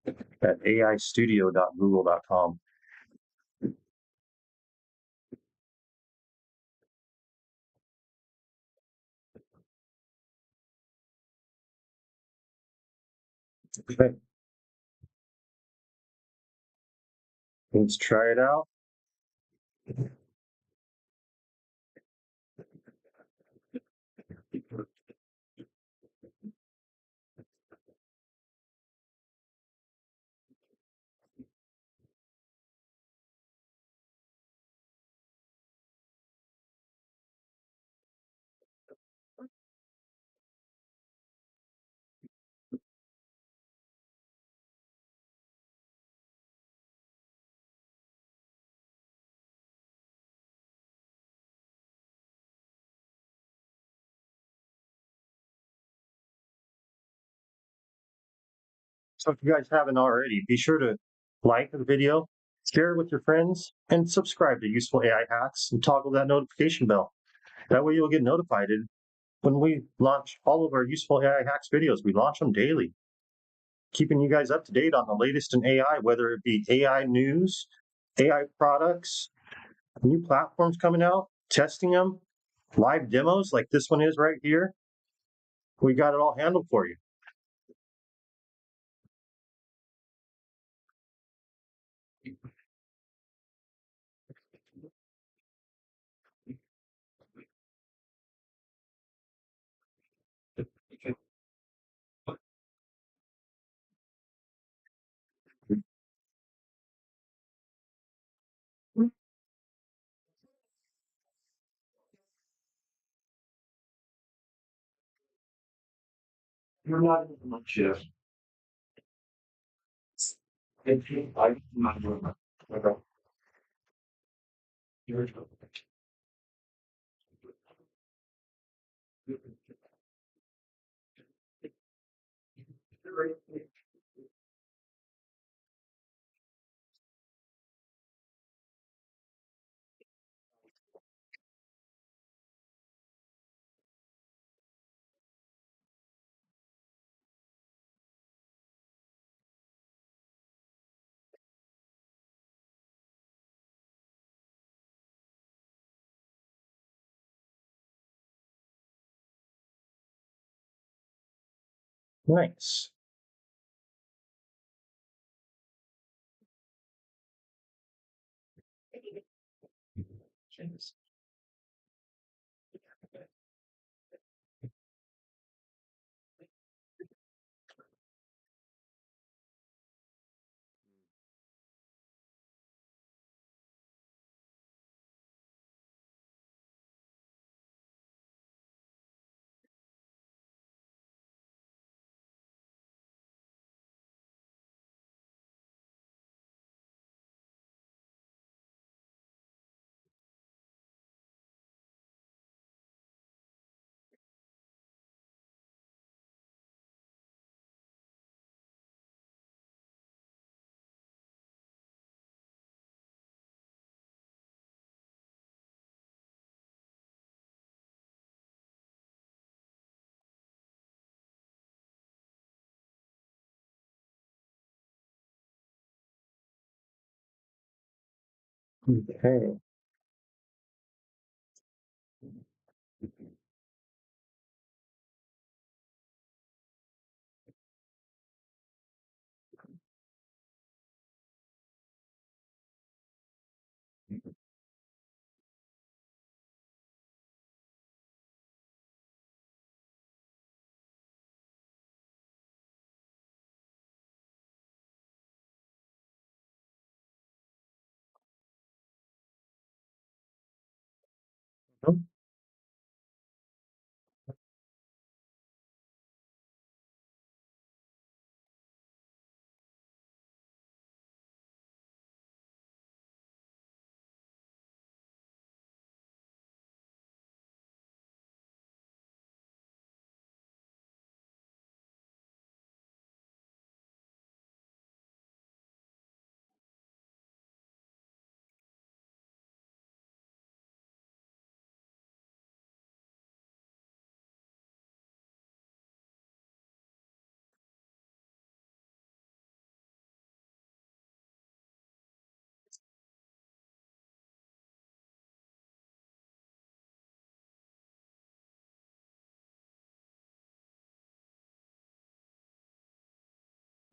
at aistudio.google.com. Okay, let's try it out. So if you guys haven't already, be sure to like the video, share it with your friends, and subscribe to Useful AI Hacks and toggle that notification bell. That way you'll get notified when we launch all of our Useful AI Hacks videos. We launch them daily, keeping you guys up to date on the latest in AI, whether it be AI news, AI products, new platforms coming out, testing them, live demos like this one is right here. We got it all handled for you. Nice. Okay.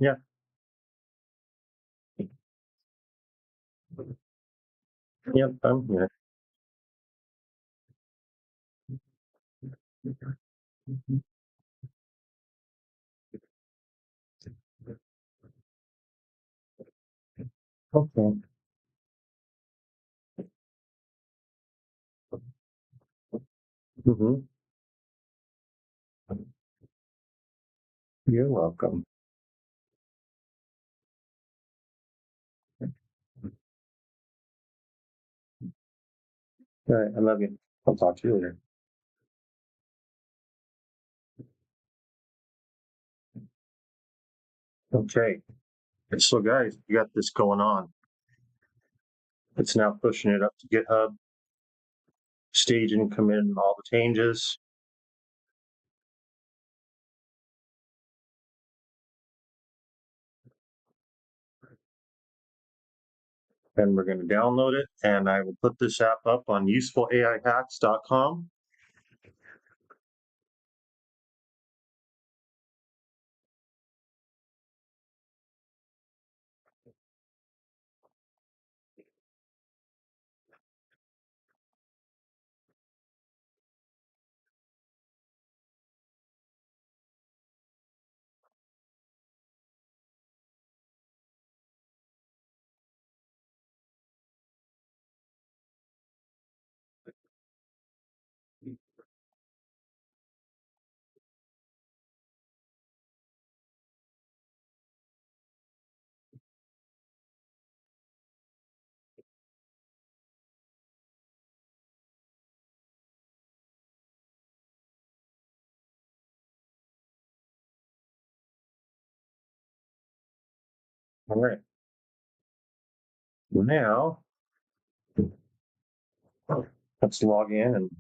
Yeah. Yep. I'm here. Okay. Hmm. You're welcome. All right. I love you. I'll talk to you later. Okay. So, guys, you got this going on. It's now pushing it up to GitHub, staging, committing all the changes, and we're going to download it. And I will put this app up on usefulaihacks.com. All right. Now let's log in and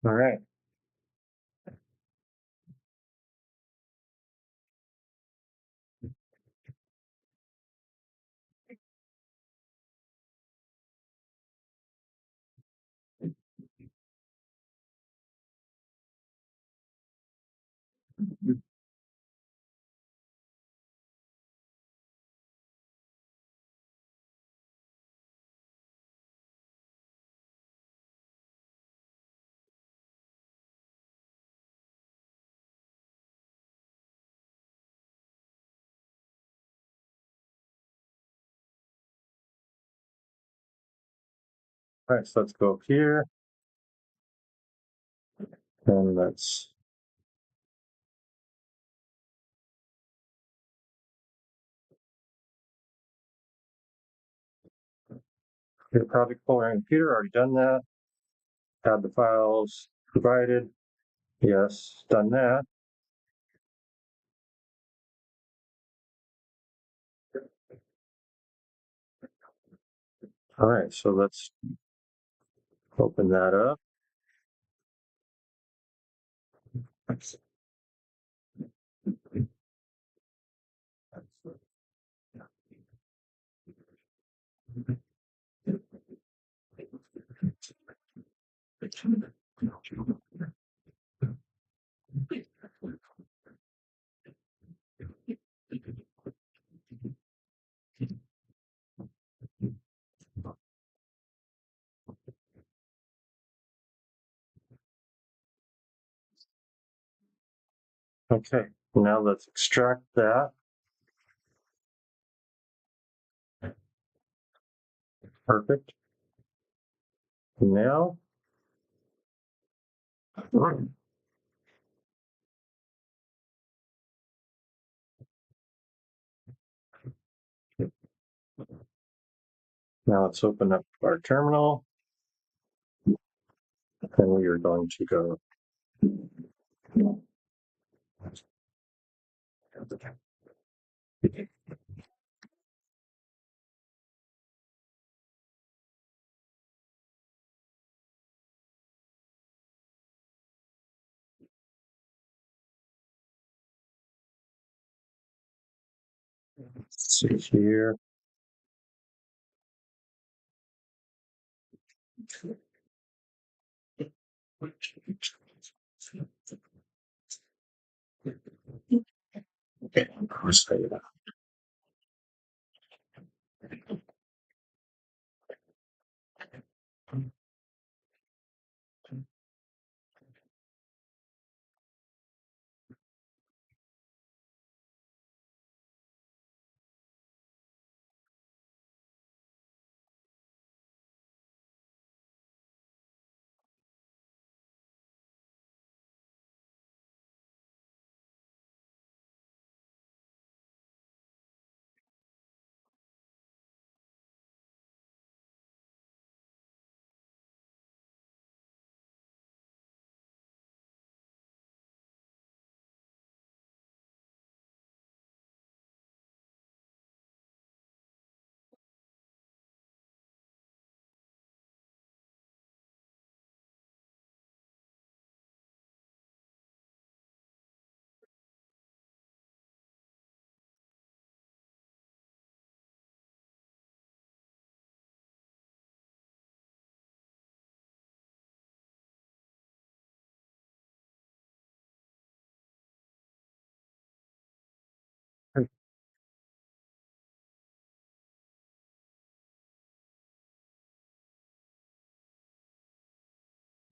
all right. All right, so let's go up here and let's hit project folder on computer. Already done that. Add the files provided. Yes, done that. All right, so let's open that up. Okay, now let's extract that. Perfect. Now, Now let's open up our terminal, and we are going to go see here.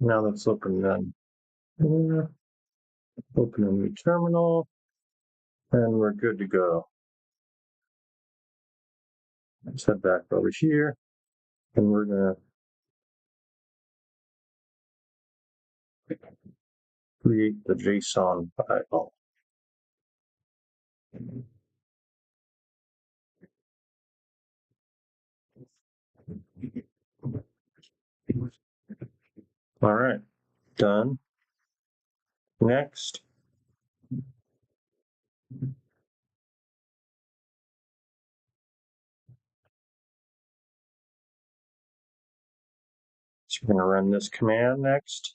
Now let's open open a new terminal, and we're good to go. Let's head back over here, and we're going to create the JSON file. All right, done. Next, so we're going to run this command next.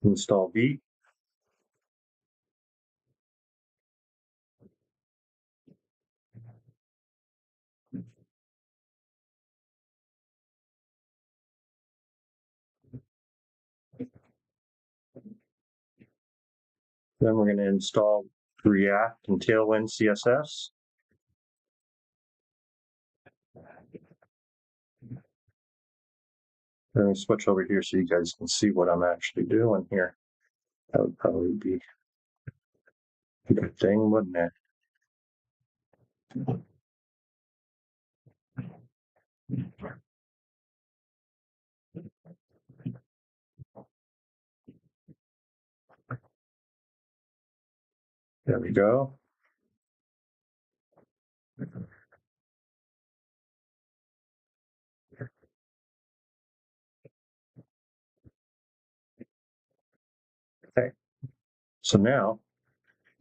Install Vite. Then we're going to install React and Tailwind CSS. I'm going to switch over here so you guys can see what I'm actually doing here. That would probably be a good thing, wouldn't it? There we go. Okay. So now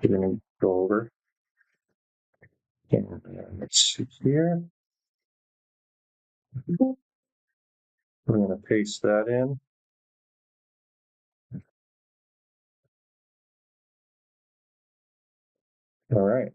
we're going to go over and let's see here. We're going to paste that in. All right.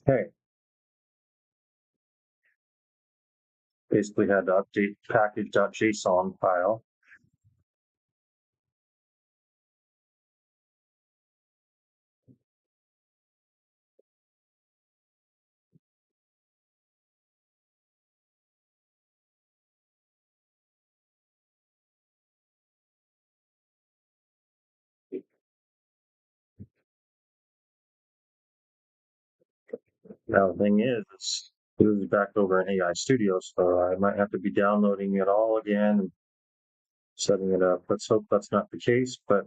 Okay. Basically had to update package.json file. Now the thing is, it was back over in AI Studio, so I might have to be downloading it all again and setting it up. Let's hope that's not the case, but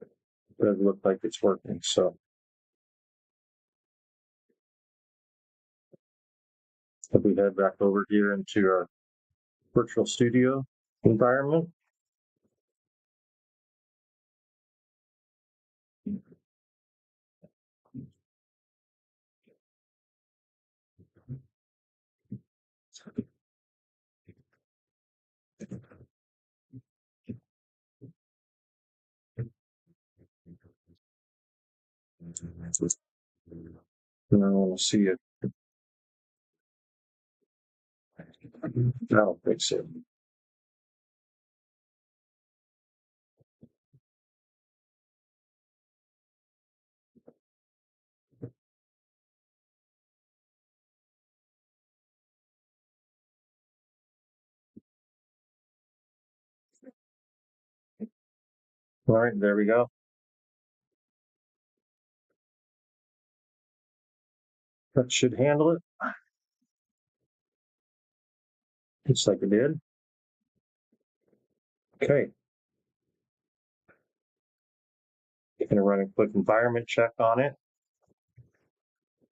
it does look like it's working. So if we head back over here into our virtual studio environment, and I want to see it. That'll fix it. All right, there we go. That should handle it. Looks like it did. Okay. You're going to run a quick environment check on it.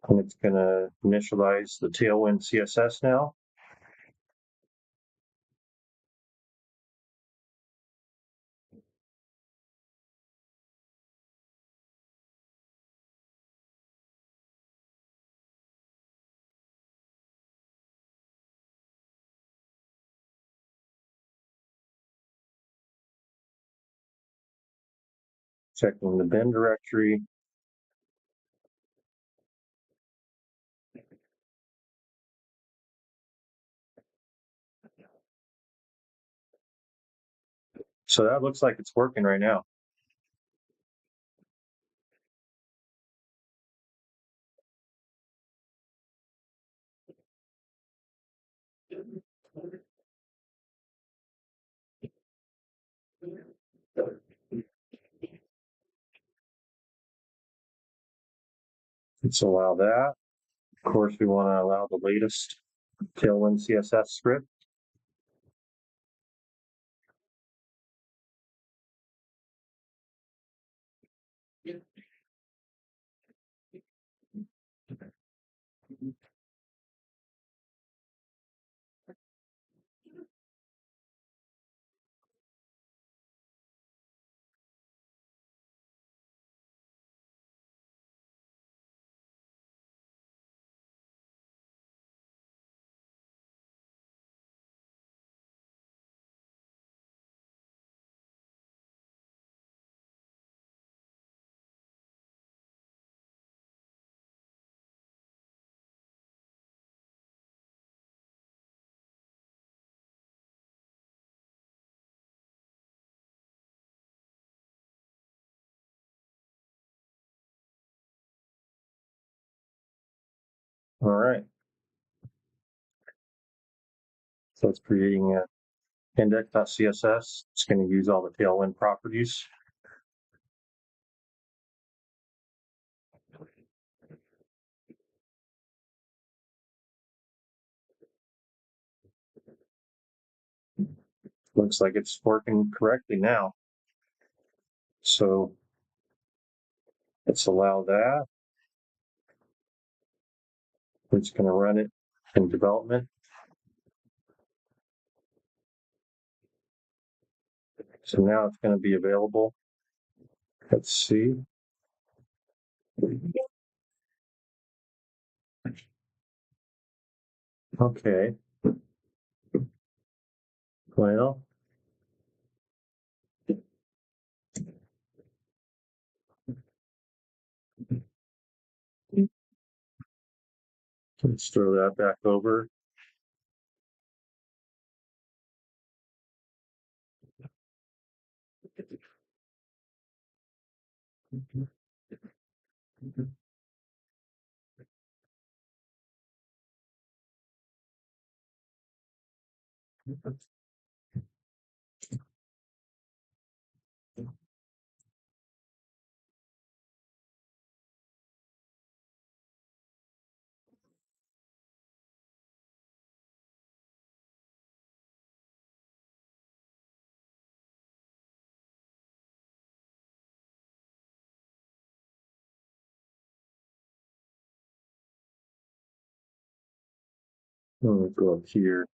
And it's going to initialize the Tailwind CSS now. Checking the bin directory. So that looks like it's working right now. Let's allow that. Of course, we want to allow the latest Tailwind CSS script. All right. So it's creating a index.css. It's going to use all the Tailwind properties. Looks like it's working correctly now. So let's allow that. It's going to run it in development. So now it's going to be available. Let's see. Okay. Well, Let's throw that back over. We'll go up here.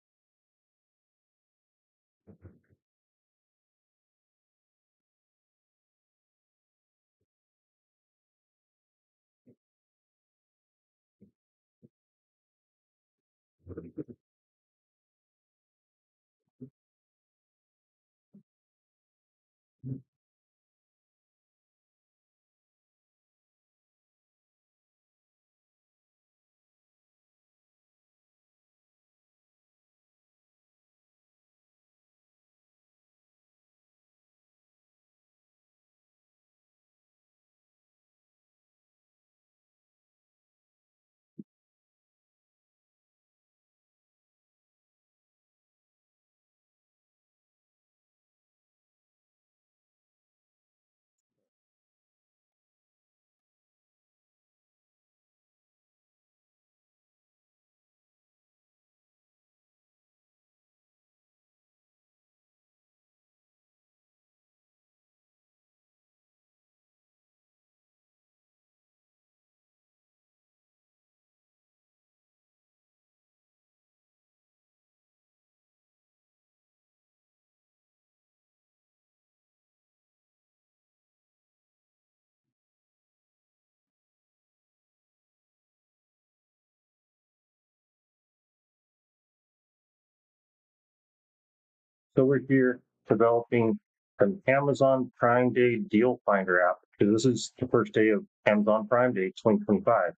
So we're here developing an Amazon Prime Day deal finder app because this is the first day of Amazon Prime Day 2025.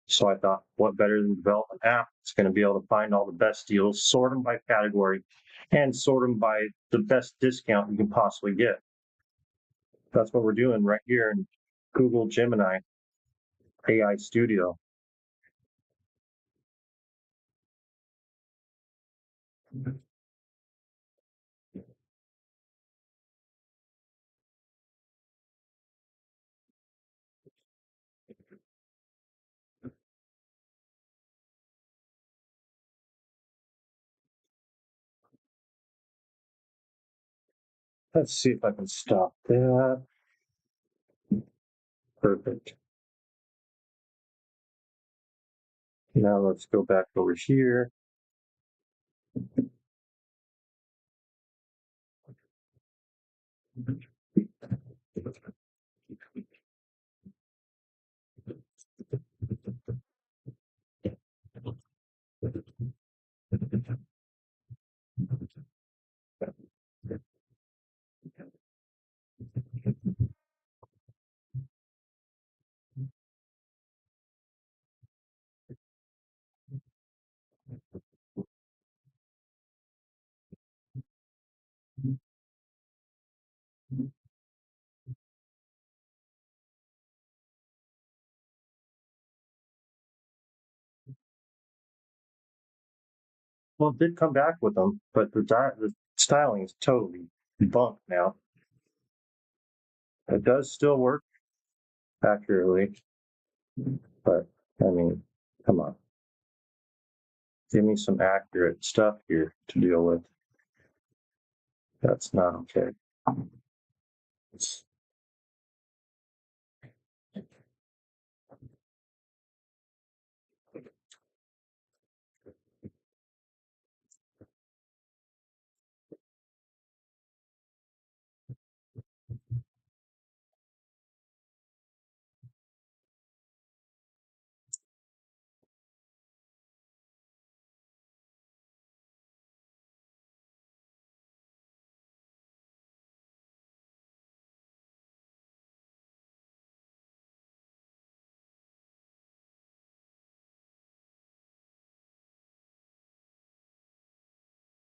So I thought, what better than develop an app that's going to be able to find all the best deals, sort them by category, and sort them by the best discount you can possibly get. That's what we're doing right here in Google Gemini AI Studio. Let's see if I can stop that. Perfect. Now let's go back over here. Well, it did come back with them, but the styling is totally bunk now. It does still work accurately, but I mean, come on. Give me some accurate stuff here to deal with. That's not okay.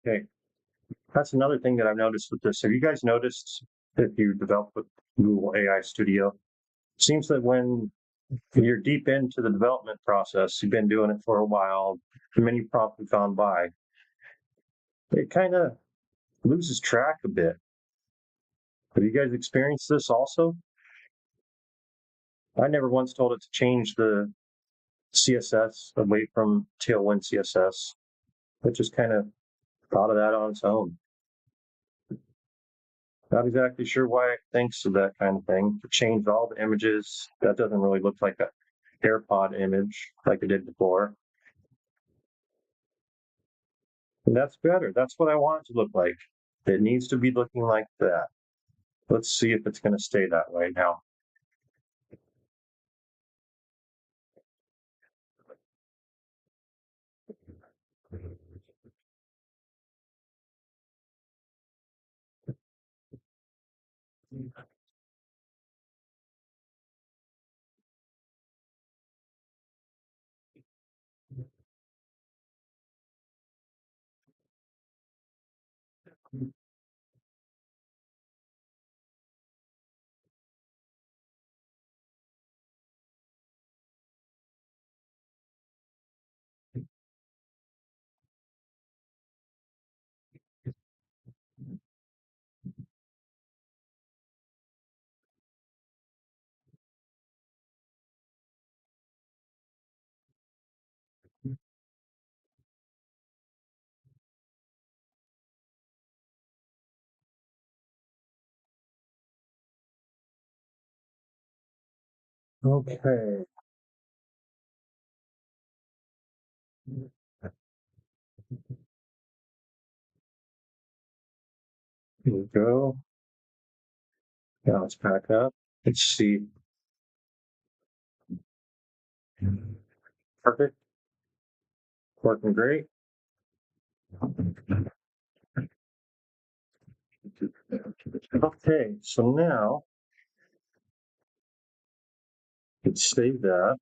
Okay, that's another thing that I've noticed with this. Have you guys noticed if you develop with Google AI Studio? It seems that when you're deep into the development process, you've been doing it for a while, the many prompts have gone by, it kind of loses track a bit. Have you guys experienced this also? I never once told it to change the CSS away from Tailwind CSS. It just kind of thought of that on its own. Not exactly sure why it thinks of that kind of thing. It changed all the images. That doesn't really look like an AirPod image like it did before. And that's better. That's what I want it to look like. It needs to be looking like that. Let's see if it's going to stay that way now. Okay. Here we go. Now let's back up. Let's see. Perfect. Working great. Okay, so now let's save that.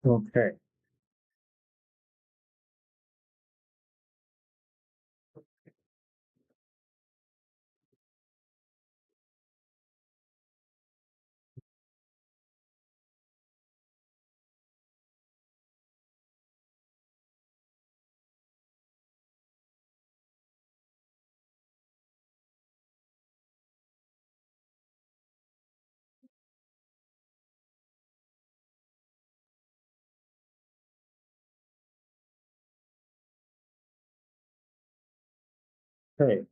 Okay. Hey.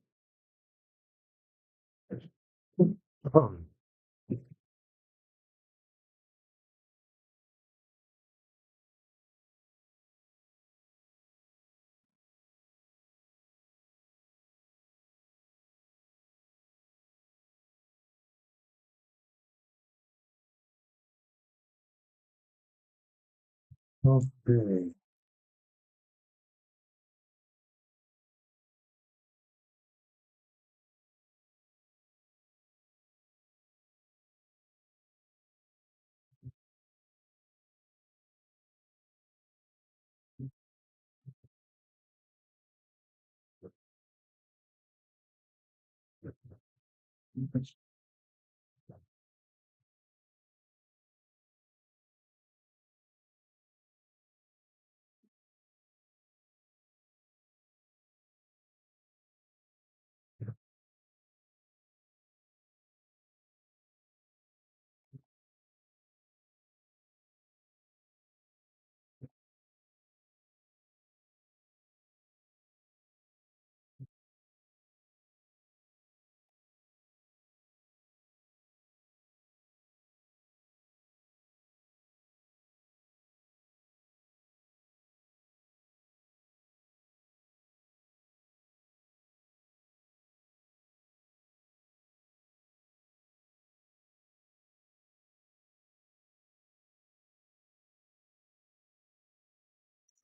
Okay.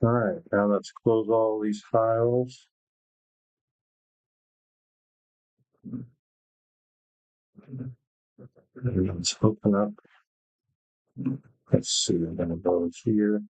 All right, now let's close all these files. Let's open up. Let's see, I'm going to go here.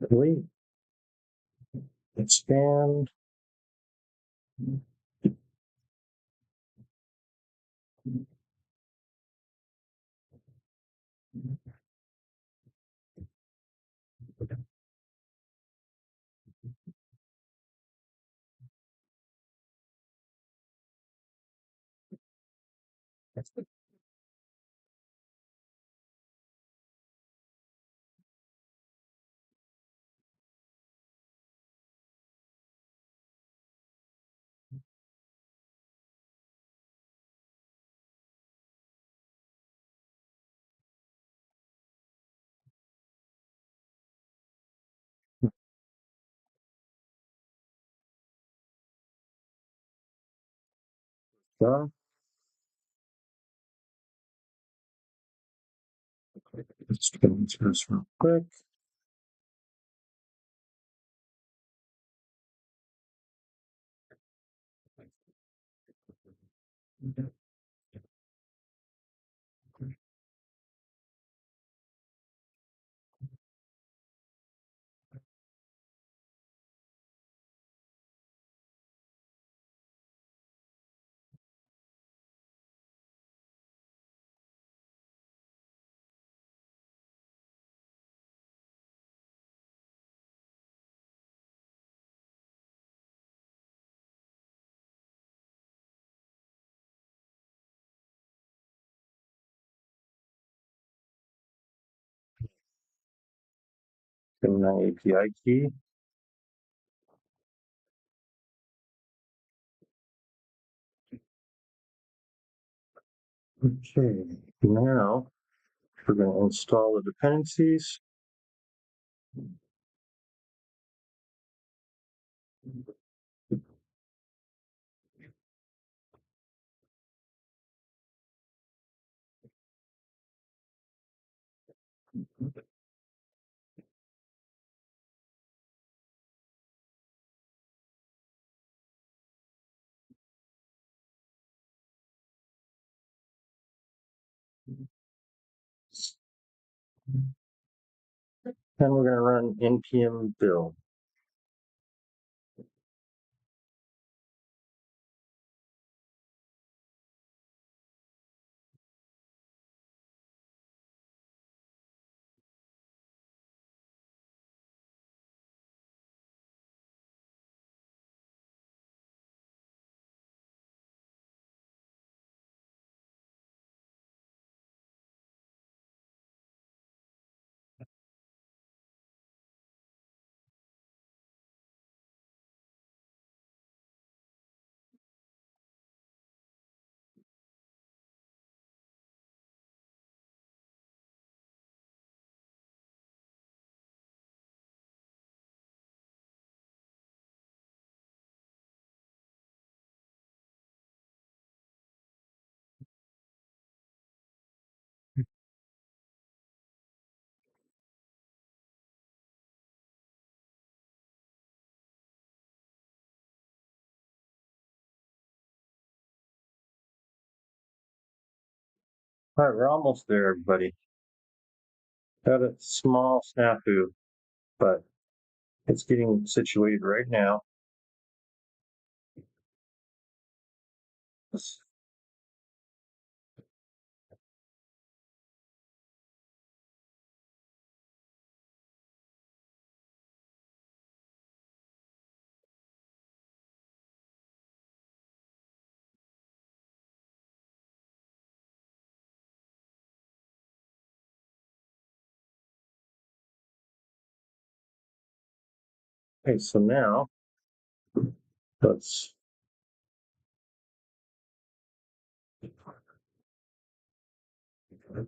Delete, expand. Done. Let's go into this real quick. Gemini API key. Okay, now we're going to install the dependencies. And we're going to run npm build. All right, we're almost there, everybody. Got a small snafu, but it's getting situated right now. Okay, so now let's All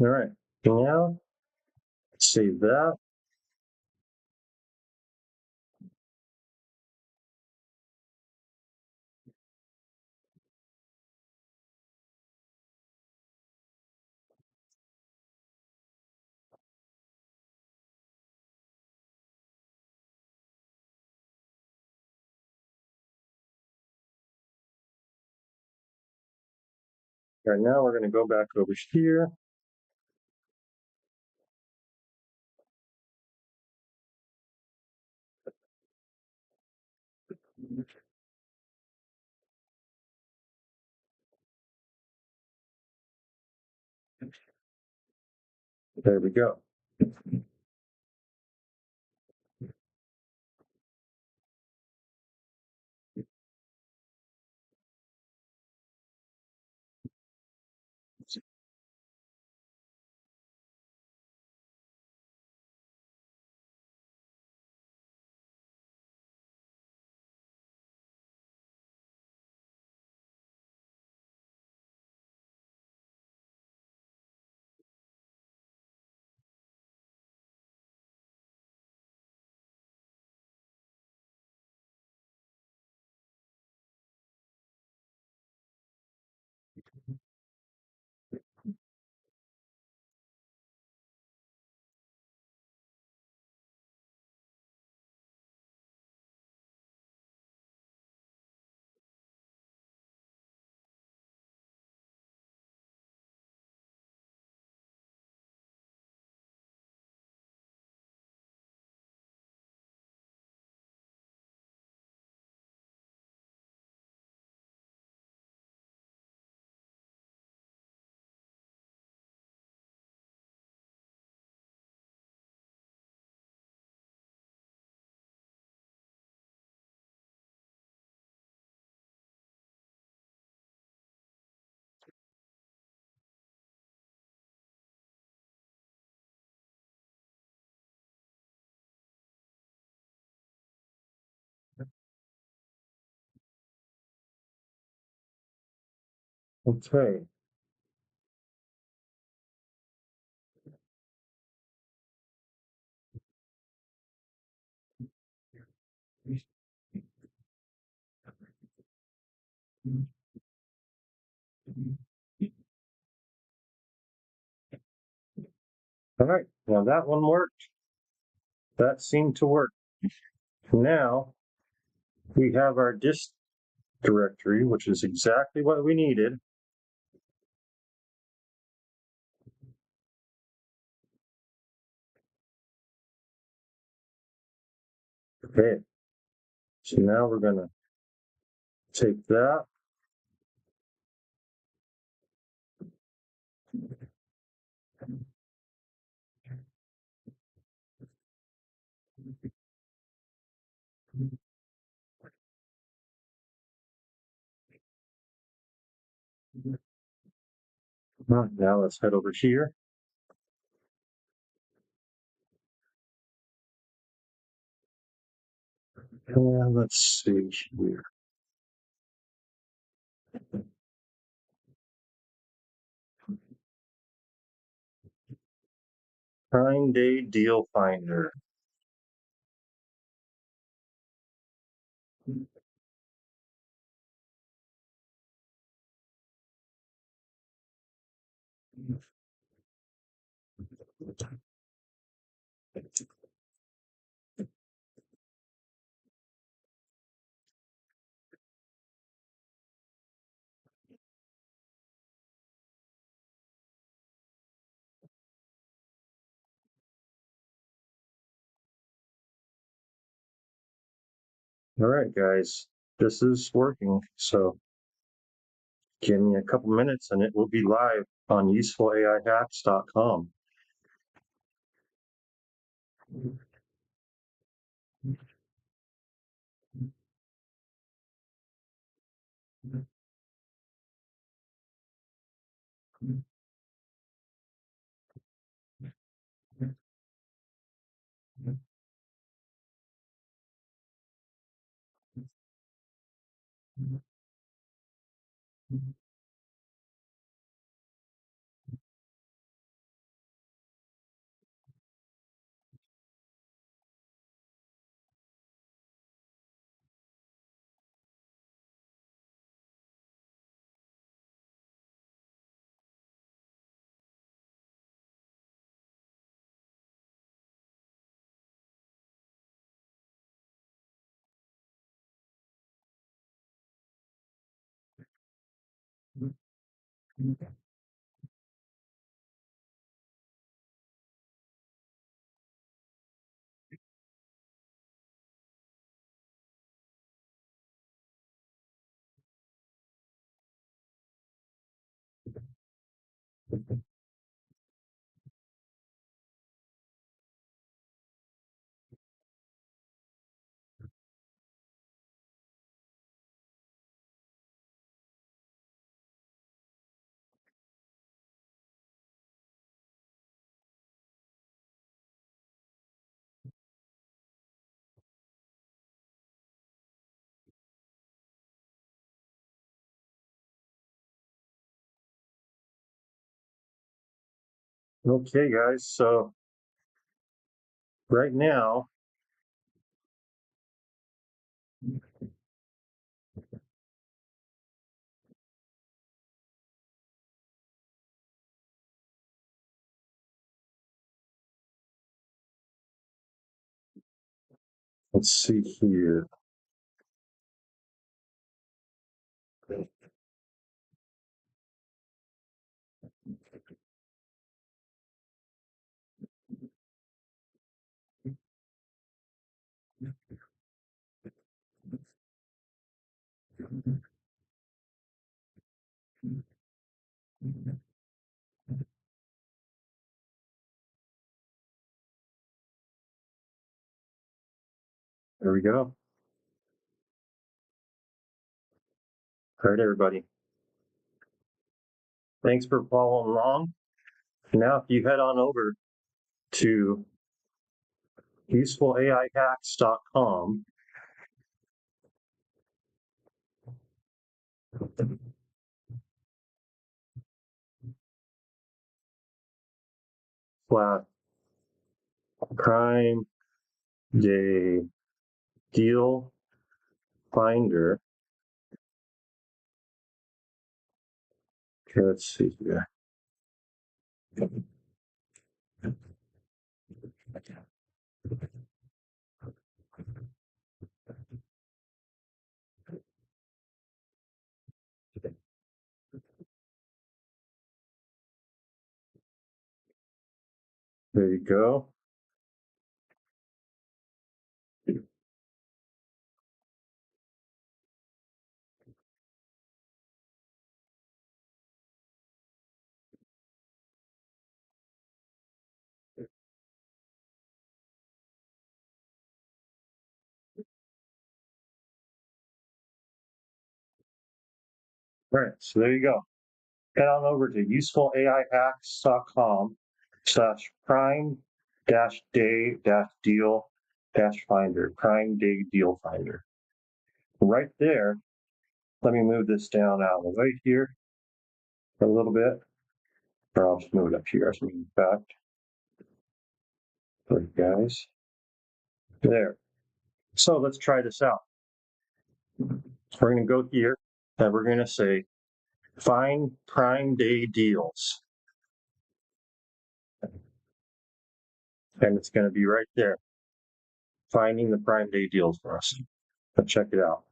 right, now save that. All right, now we're going to go back over here. There we go. Okay. All right, now that one worked. That seemed to work. Now we have our dist directory, which is exactly what we needed. Okay, so now we're going to take that. Now let's head over here. And let's see here. Prime Day Deal Finder. All right, guys, this is working. So give me a couple minutes and it will be live on usefulaihacks.com. Okay, guys, so right now, let's see here. There we go. All right, everybody. Thanks for following along. Now, if you head on over to usefulaihacks.com, flat Prime Day Deal Finder. Okay, let's see here. There you go. All right, so there you go. Head on over to usefulaihacks.com/prime-day-deal-finder, Prime Day Deal Finder. Right there, let me move this down out of the way here for a little bit, or I'll just move it up here as a matter of fact. For you guys. There. So let's try this out. We're going to go here and we're going to say, find Prime Day deals. And it's going to be right there, finding the Prime Day deals for us. Let's check it out.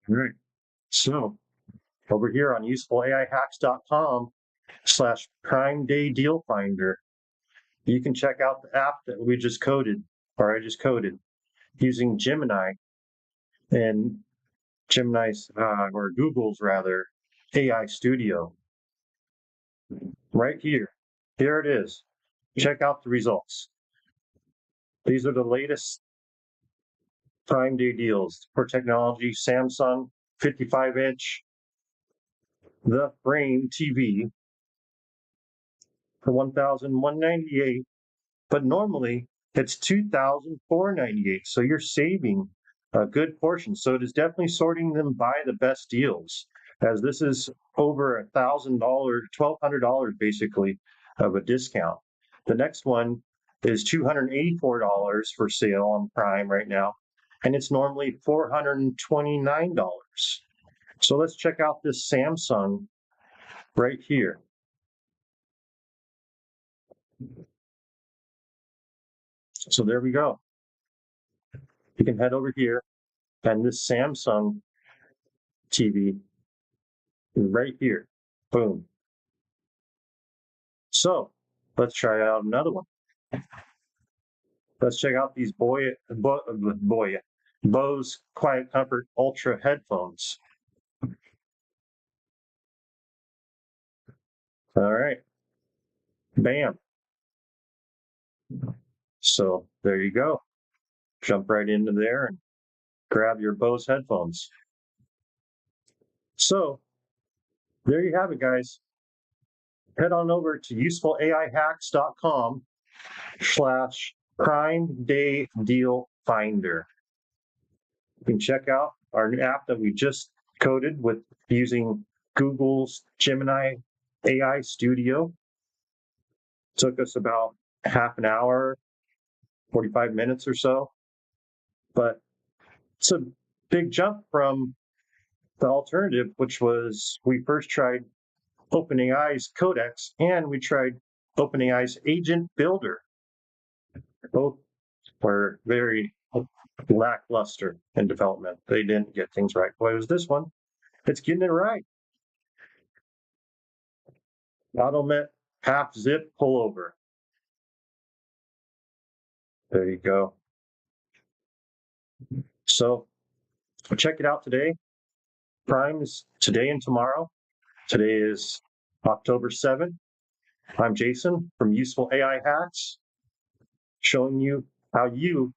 All right. So over here on usefulaihacks.com/Prime Day Deal Finder, you can check out the app that we just coded, or I just coded, using Gemini and Gemini's, or Google's rather, AI Studio. Right here. Here it is. Check out the results. These are the latest Prime Day deals for technology. Samsung 55-inch The Frame TV for $1,198, but normally it's $2,498. So you're saving a good portion. So it is definitely sorting them by the best deals, as this is over $1,000, $1,200 basically of a discount. The next one is $284 for sale on Prime right now, and it's normally $429. So let's check out this Samsung right here. So there we go. You can head over here, and this Samsung TV is right here. Boom. So let's try out another one. Let's check out these Bose Quiet Comfort Ultra headphones. All right. Bam. So there you go. Jump right into there and grab your Bose headphones. So there you have it, guys. Head on over to usefulaihacks.com/Prime Day Deal Finder. You can check out our new app that we just coded with using Google's Gemini AI Studio. Took us about half an hour, 45 minutes or so. But it's a big jump from the alternative, which was we first tried OpenAI's Codex and we tried OpenAI's Agent Builder. Both were very lackluster in development. They didn't get things right. Boy, it was this one. It's getting it right. AutoMet half zip pullover. There you go. So check it out today. Prime is today and tomorrow. Today is October 7th. I'm Jason from Useful AI Hacks, showing you how you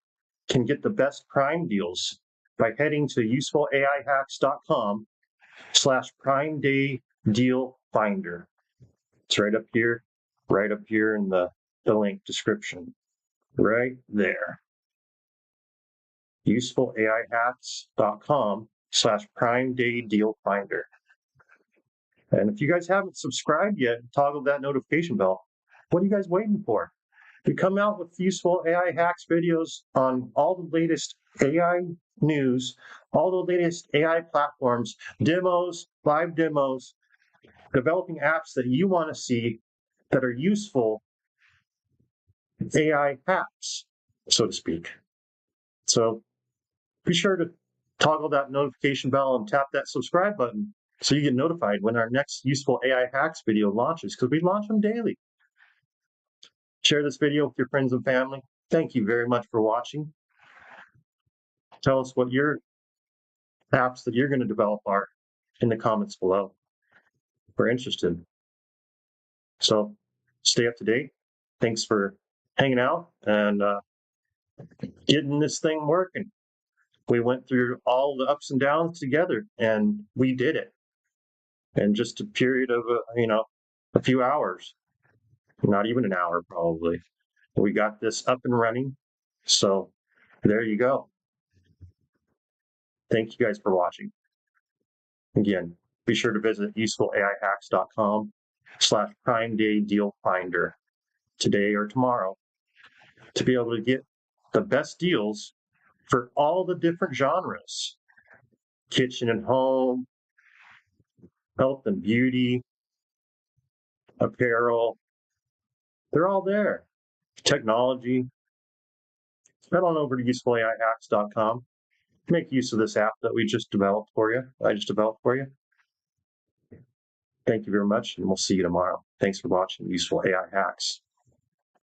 can get the best Prime deals by heading to usefulaihacks.com/Prime Day Deal Finder. It's right up here in the link description, right there. usefulaihacks.com/Prime Day Deal Finder. And if you guys haven't subscribed yet, toggle that notification bell. What are you guys waiting for? We come out with useful AI hacks videos on all the latest AI news, all the latest AI platforms, demos, live demos, developing apps that you want to see that are useful AI hacks, so to speak. So be sure to toggle that notification bell and tap that subscribe button so you get notified when our next useful AI hacks video launches, because we launch them daily. Share this video with your friends and family. Thank you very much for watching. Tell us what your apps that you're going to develop are in the comments below. We're interested. So stay up to date. Thanks for hanging out and getting this thing working. We went through all the ups and downs together, and we did it in just a period of a few hours, not even an hour probably. We got this up and running. So there you go. Thank you guys for watching. Again, be sure to visit usefulaihacks.com/Prime Day Deal Finder today or tomorrow to be able to get the best deals for all the different genres: kitchen and home, health and beauty, apparel. They're all there. Technology. Head on over to usefulaihacks.com. make use of this app that we just developed for you. I just developed for you. Thank you very much, and we'll see you tomorrow. Thanks for watching Useful AI Hacks.